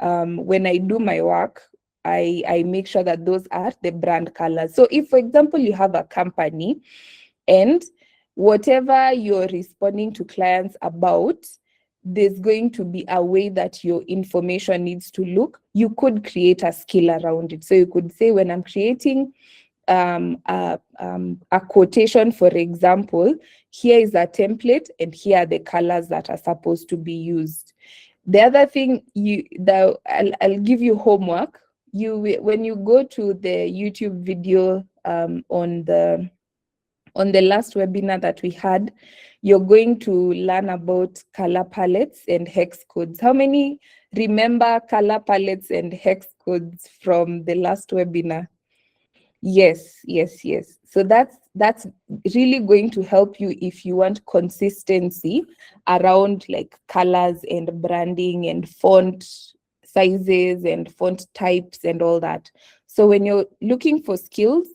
when I do my work, I make sure that those are the brand colors. So if, for example, you have a company and whatever you're responding to clients about, there's going to be a way that your information needs to look. You could create a skill around it. So you could say, when I'm creating a quotation, for example, here is a template and here are the colors that are supposed to be used. The other thing, I'll give you homework. When you go to the YouTube video on the last webinar that we had, you're going to learn about color palettes and hex codes. How many remember color palettes and hex codes from the last webinar? Yes. So that's really going to help you if you want consistency around like colors and branding and font sizes and font types and all that. So when you're looking for skills,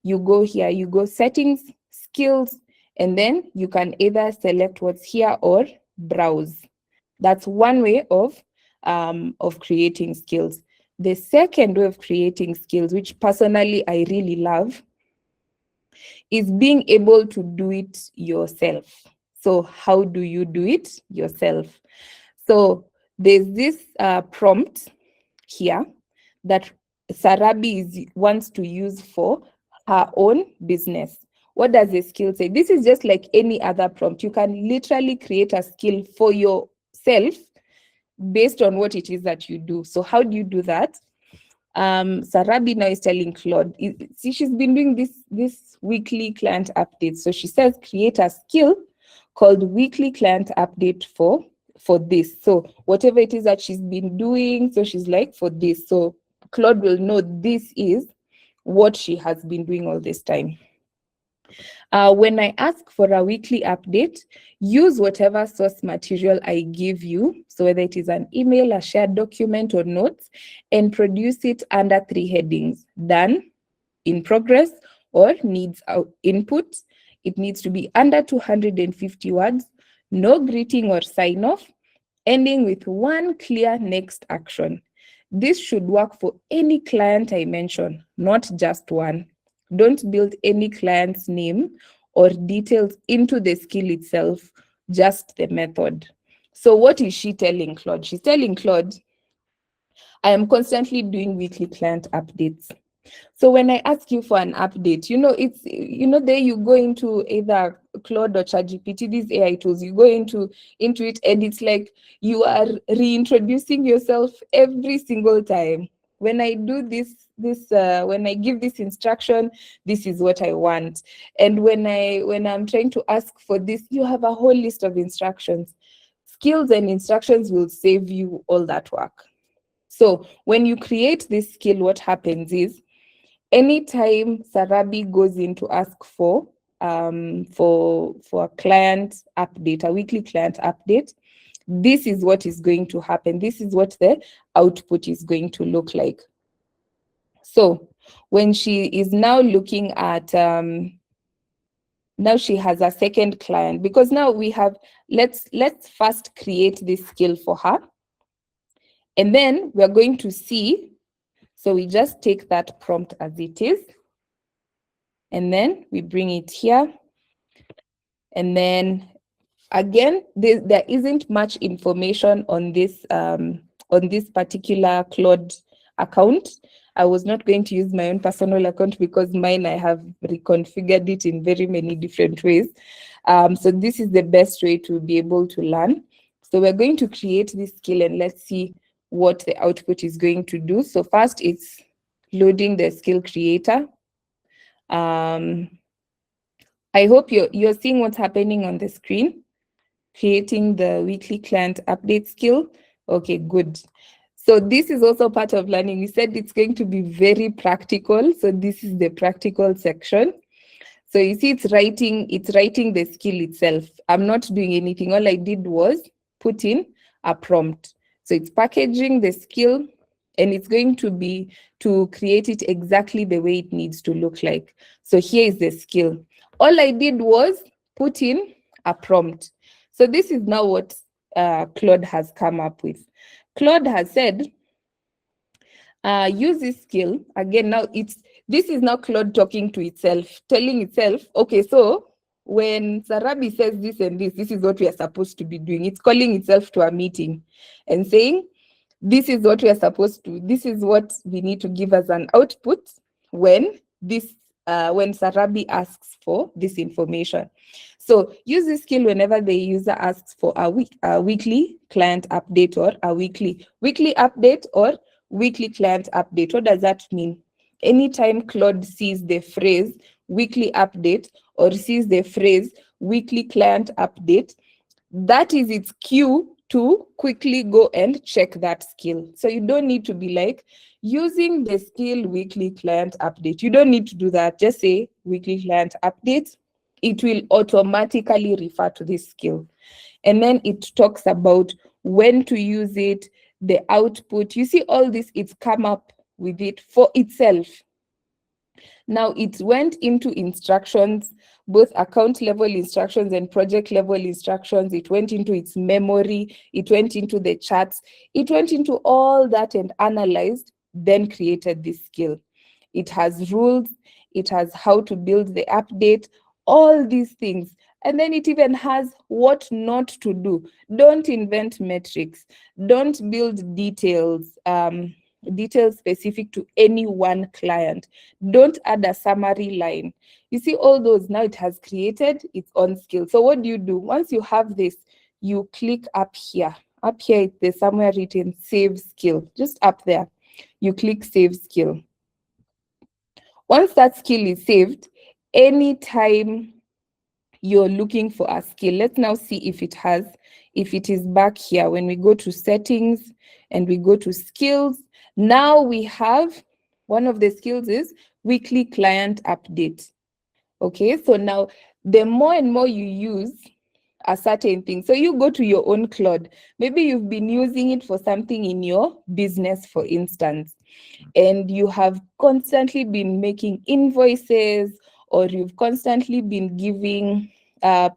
you go here, you go settings, skills, and then you can either select what's here or browse. That's one way of creating skills. The second way of creating skills, which personally I really love, is being able to do it yourself. So how do you do it yourself? So there's this prompt here that Sarabi wants to use for her own business. What does the skill say? This is just like any other prompt. You can literally create a skill for yourself based on what it is that you do. So how do you do that? Sarabi now is telling Claude, see, she's been doing this weekly client update. So she says, create a skill called weekly client update for this. So whatever it is that she's been doing, so she's like, for this. So Claude will know this is what she has been doing all this time. When I ask for a weekly update, use whatever source material I give you, so whether it is an email, a shared document, or notes, and produce it under 3 headings: done, in progress, or needs input. It needs to be under 250 words, no greeting or sign off, ending with one clear next action. This should work for any client I mention, not just one. Don't build any client's name or details into the skill itself, just the method. So what is she telling Claude? She's telling Claude, I am constantly doing weekly client updates. So when I ask you for an update, it's, there you go into either Claude or ChatGPT, these AI tools, you go into it, and it's like you are reintroducing yourself every single time. When I do this, when I give this instruction, this is what I want. And when I'm trying to ask for this, you have a whole list of instructions. Skills and instructions will save you all that work. So when you create this skill, what happens is, anytime Sarabi goes in to ask for a client update, a weekly client update, this is what is going to happen. This is what the output is going to look like. So when she is now looking at, now she has a second client, because now we have, let's first create this skill for her. And then we're going to see, so we just take that prompt as it is, and then we bring it here. And then again, there isn't much information on this particular Claude account. I was not going to use my own personal account because mine, I have reconfigured it in very many different ways. So this is the best way to be able to learn. So we're going to create this skill, and let's see what the output is going to do. So first, it's loading the skill creator. I hope you're seeing what's happening on the screen, creating the weekly client update skill. Okay, good. So this is also part of learning. We said it's going to be very practical. So this is the practical section. So you see it's writing the skill itself. I'm not doing anything. All I did was put in a prompt. So it's packaging the skill, and it's going to be to create it exactly the way it needs to look like. So here is the skill. All I did was put in a prompt. So this is now what Claude has come up with. Claude has said, use this skill. Again, now this is now Claude talking to itself, telling itself, okay, so when Sarabi says this and this is what we are supposed to be doing. It's calling itself to a meeting and saying, this is what we are supposed to, this is what we need to give as an output when when Sarabi asks for this information. So use this skill whenever the user asks for a weekly client update or a weekly update or weekly client update. What does that mean? Anytime Claude sees the phrase weekly update or sees the phrase weekly client update, that is its cue to quickly go and check that skill. So you don't need to be like using the skill weekly client update. You don't need to do that. Just say weekly client update. It will automatically refer to this skill. And then it talks about when to use it, the output. You see all this, it's come up with it for itself. Now it went into instructions, both account level instructions and project level instructions. It went into its memory, it went into the charts, it went into all that and analyzed, then created this skill. It has rules, it has how to build the update, all these things. And then it even has what not to do. Don't invent metrics. Don't build details, details specific to any one client. Don't add a summary line. You see all those, now it has created its own skill. So what do? Once you have this, you click up here. Up here, there's somewhere written save skill. Just up there, you click save skill. Once that skill is saved, anytime you're looking for a skill, let's now see if it is back here. When we go to settings and we go to skills, now we have one of the skills is weekly client update. Okay, so now the more and more you use a certain thing, so you go to your own Claude, maybe you've been using it for something in your business, for instance, and you have constantly been making invoices, or you've constantly been giving,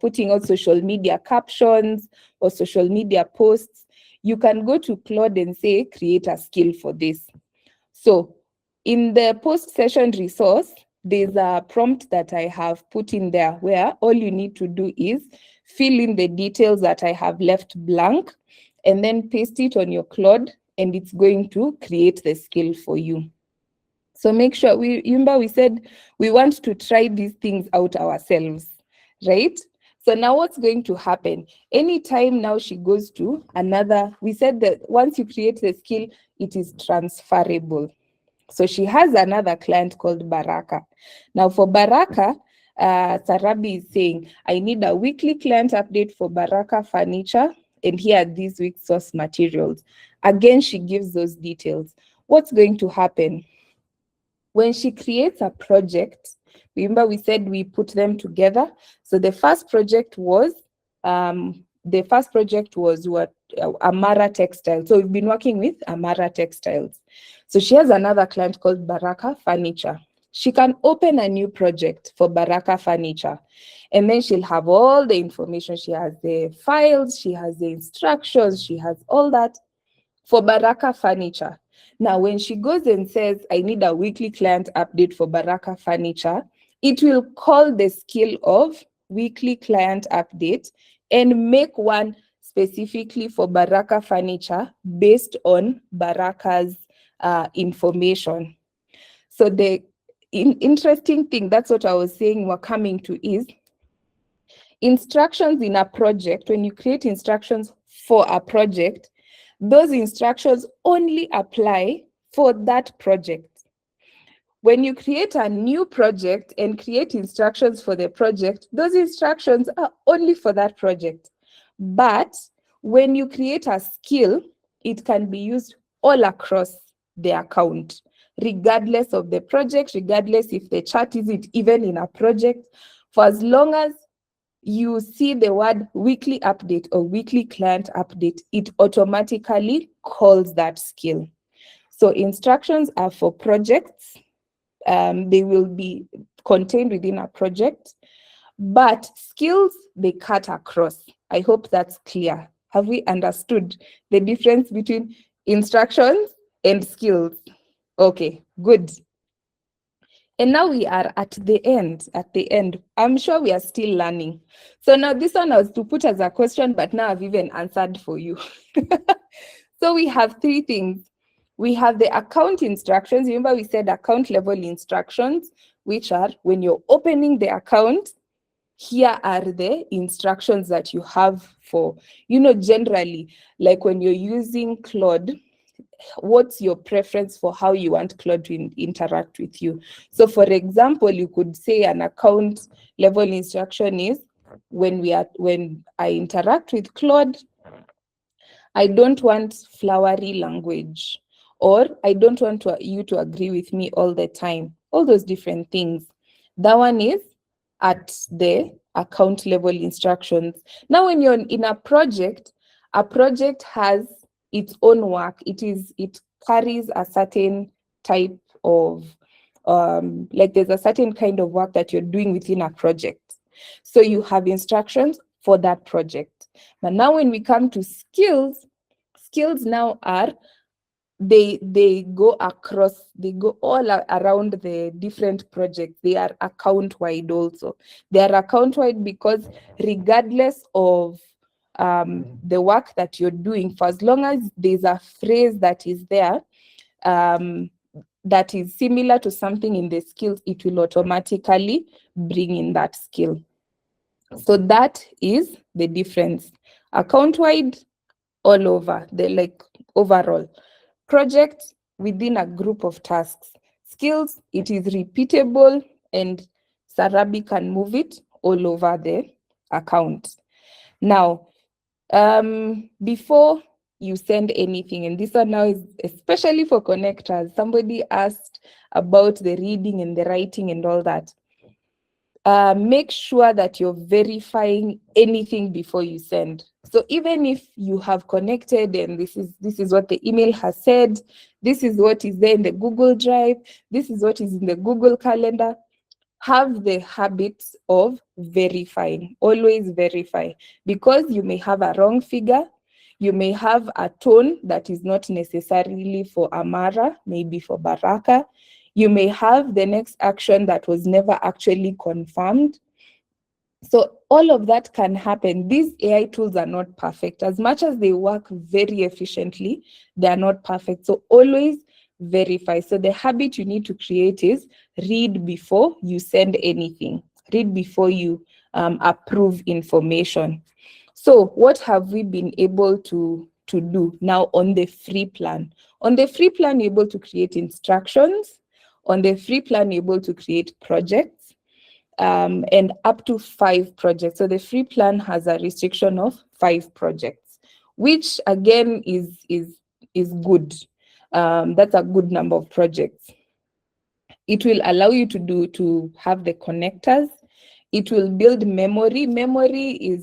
putting out social media captions or social media posts, you can go to Claude and say, create a skill for this. So in the post-session resource, there's a prompt that I have put in there where all you need to do is fill in the details that I have left blank and then paste it on your Claude, and it's going to create the skill for you. So make sure, remember we said we want to try these things out ourselves, right? So now what's going to happen? Anytime now she goes to another, we said that once you create the skill, it is transferable. So she has another client called Baraka. Now for Baraka, Sarabi is saying, I need a weekly client update for Baraka Furniture, and here are these week's source materials. Again, she gives those details. What's going to happen? When she creates a project, remember we said we put them together. So the first project was what? Amara Textiles. So we've been working with Amara Textiles. So she has another client called Baraka Furniture. She can open a new project for Baraka Furniture, and then she'll have all the information. She has the files, she has the instructions, she has all that for Baraka Furniture. Now, when she goes and says, I need a weekly client update for Baraka Furniture, it will call the skill of weekly client update and make one specifically for Baraka Furniture based on Baraka's information. So the interesting thing, that's what I was saying we're coming to, is instructions in a project. When you create instructions for a project, those instructions only apply for that project. When you create a new project and create instructions for the project, those instructions are only for that project. But when you create a skill, it can be used all across the account, regardless of the project, regardless if the chat isn't even in a project. For as long as you see the word weekly update or weekly client update, it automatically calls that skill. So instructions are for projects. They will be contained within a project, but skills, they cut across. I hope that's clear. Have we understood the difference between instructions and skills? Okay, good. And now we are at the end, I'm sure we are still learning. So now this one I was to put as a question, but now I've even answered for you. So we have three things. We have the account instructions. Remember we said account level instructions, which are when you're opening the account, here are the instructions that you have for, generally, like when you're using Claude, what's your preference for how you want Claude to interact with you? So for example, you could say an account level instruction is when I interact with Claude, I don't want flowery language, or I don't want you to agree with me all the time. All those different things. That one is at the account level instructions. Now, when you're in a project has its own work. It carries a certain type of, like there's a certain kind of work that you're doing within a project. So you have instructions for that project. But now when we come to skills now are, they go across, they go all around the different projects. They are account wide also. They are account wide because regardless of the work that you're doing, for as long as there's a phrase that is there that is similar to something in the skills, it will automatically bring in that skill. So that is the difference. Account wide, all over, like overall. Project, within a group of tasks. Skills, it is repeatable, and Sarabi can move it all over the account. Now, before you send anything, and this one now is especially for connectors, somebody asked about the reading and the writing and all that. Make sure that you're verifying anything before you send. So even if you have connected and this is what the email has said, this is what is there in the Google Drive, this is what is in the Google Calendar, have the habit of verifying. Always verify, because you may have a wrong figure, you may have a tone that is not necessarily for Amara, maybe for Baraka. You may have the next action that was never actually confirmed. So all of that can happen. These AI tools are not perfect. As much as they work very efficiently, they are not perfect. So always verify. So the habit you need to create is read before you send anything. Read before you approve information. So what have we been able to do now on the free plan? On the free plan, you're able to create instructions. On the free plan, you're able to create projects, and up to 5 projects. So the free plan has a restriction of 5 projects, which again is good. That's a good number of projects. It will allow you to have the connectors. It will build memory. Memory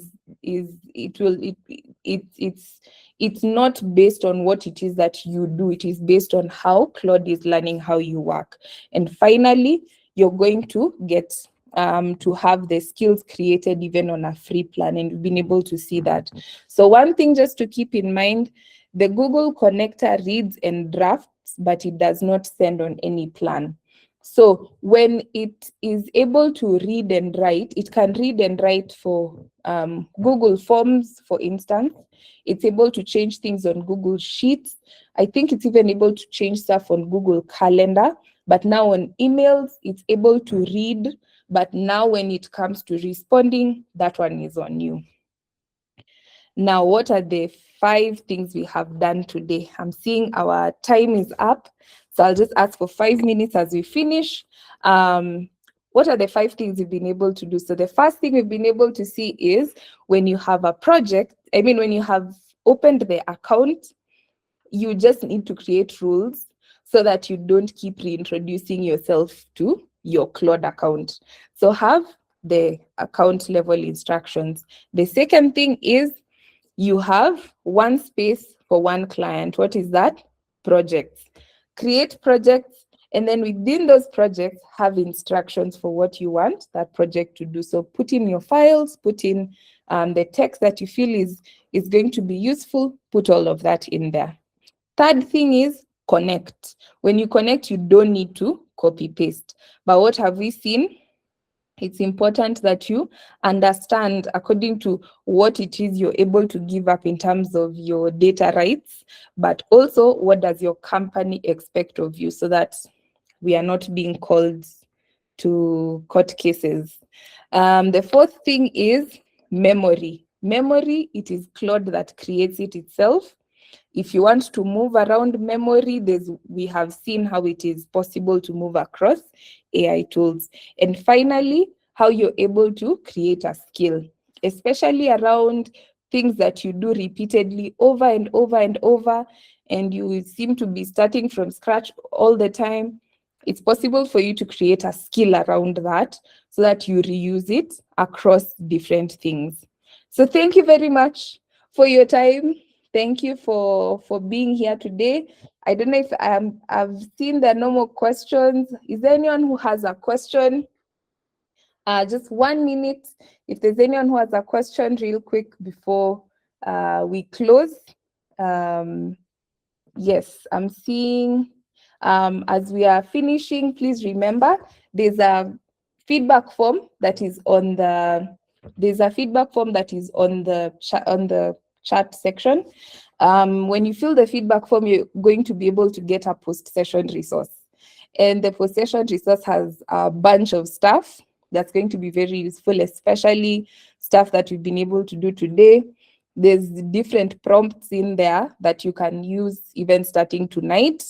it's not based on what it is that you do. It is based on how Claude is learning how you work. And finally, you're going to get to have the skills created even on a free plan, and you've been able to see that. So one thing just to keep in mind, the Google connector reads and drafts, but it does not send on any plan. So when it is able to read and write, it can read and write for Google Forms, for instance. It's able to change things on Google Sheets. I think it's even able to change stuff on Google Calendar. But now on emails, it's able to read. But now when it comes to responding, that one is on you. Now, what are the 5 things we have done today? I'm seeing our time is up. So I'll just ask for 5 minutes as we finish. What are the 5 things you've been able to do? So the first thing we've been able to see is when you have a project, when you have opened the account, you just need to create rules so that you don't keep reintroducing yourself to your Claude account. So have the account level instructions. The second thing is you have one space for one client. What is that? Projects. Create projects, and then within those projects, have instructions for what you want that project to do. So put in your files, put in the text that you feel is going to be useful, put all of that in there. Third thing is connect. When you connect, you don't need to copy paste. But what have we seen? It's important that you understand according to what it is you're able to give up in terms of your data rights, but also what does your company expect of you, so that we are not being called to court cases. The fourth thing is memory. Memory, it is Claude that creates it itself. If you want to move around memory, we have seen how it is possible to move across AI tools. And finally, how you're able to create a skill, especially around things that you do repeatedly over and over and over, and you seem to be starting from scratch all the time. It's possible for you to create a skill around that so that you reuse it across different things. So thank you very much for your time. Thank you for being here today. I don't know if I've seen there are no more questions. Is there anyone who has a question? Just 1 minute. If there's anyone who has a question real quick before we close. Yes, I'm seeing as we are finishing, please remember there's a feedback form that is on the chat section. When you fill the feedback form, you're going to be able to get a post-session resource. And the post-session resource has a bunch of stuff that's going to be very useful, especially stuff that we've been able to do today. There's different prompts in there that you can use even starting tonight.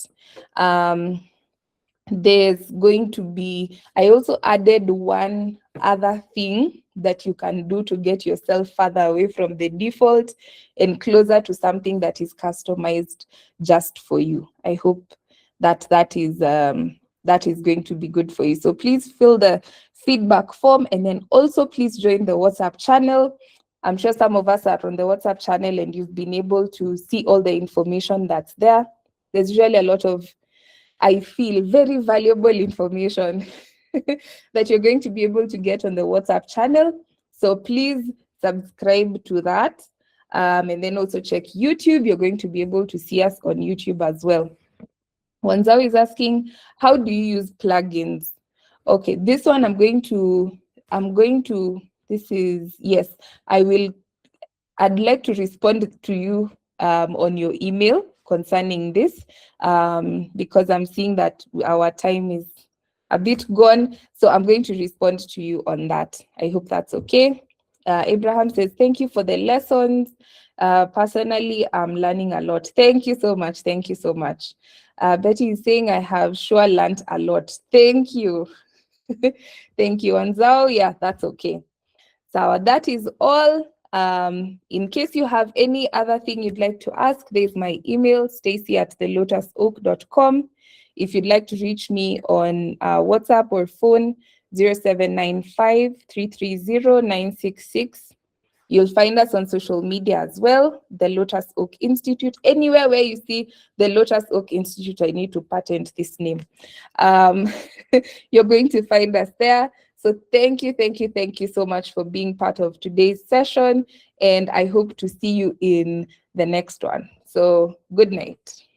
There's going to be, I also added one other thing that you can do to get yourself further away from the default and closer to something that is customized just for you. I hope that is going to be good for you. So please fill the feedback form, and then also please join the WhatsApp channel. I'm sure some of us are on the WhatsApp channel and you've been able to see all the information that's there. There's usually a lot of, I feel, very valuable information that you're going to be able to get on the WhatsApp channel. So please subscribe to that. And then also check YouTube. You're going to be able to see us on YouTube as well. Wanzao is asking, how do you use plugins? Okay, this one yes, I'd like to respond to you on your email concerning this, because I'm seeing that our time is a bit gone. So I'm going to respond to you on that. I hope that's okay. Abraham says, thank you for the lessons. Personally, I'm learning a lot. Thank you so much. Thank you so much. Betty is saying, I have sure learned a lot. Thank you. Thank you, Anzao. Yeah, that's okay. So that is all. In case you have any other thing you'd like to ask, there's my email, stacy@thelotusoak.com. If you'd like to reach me on WhatsApp or phone, 0795 330 966. You'll find us on social media as well, the Lotus Oak Institute. Anywhere where you see the Lotus Oak Institute, I need to patent this name. You're going to find us there. So thank you so much for being part of today's session. And I hope to see you in the next one. So good night.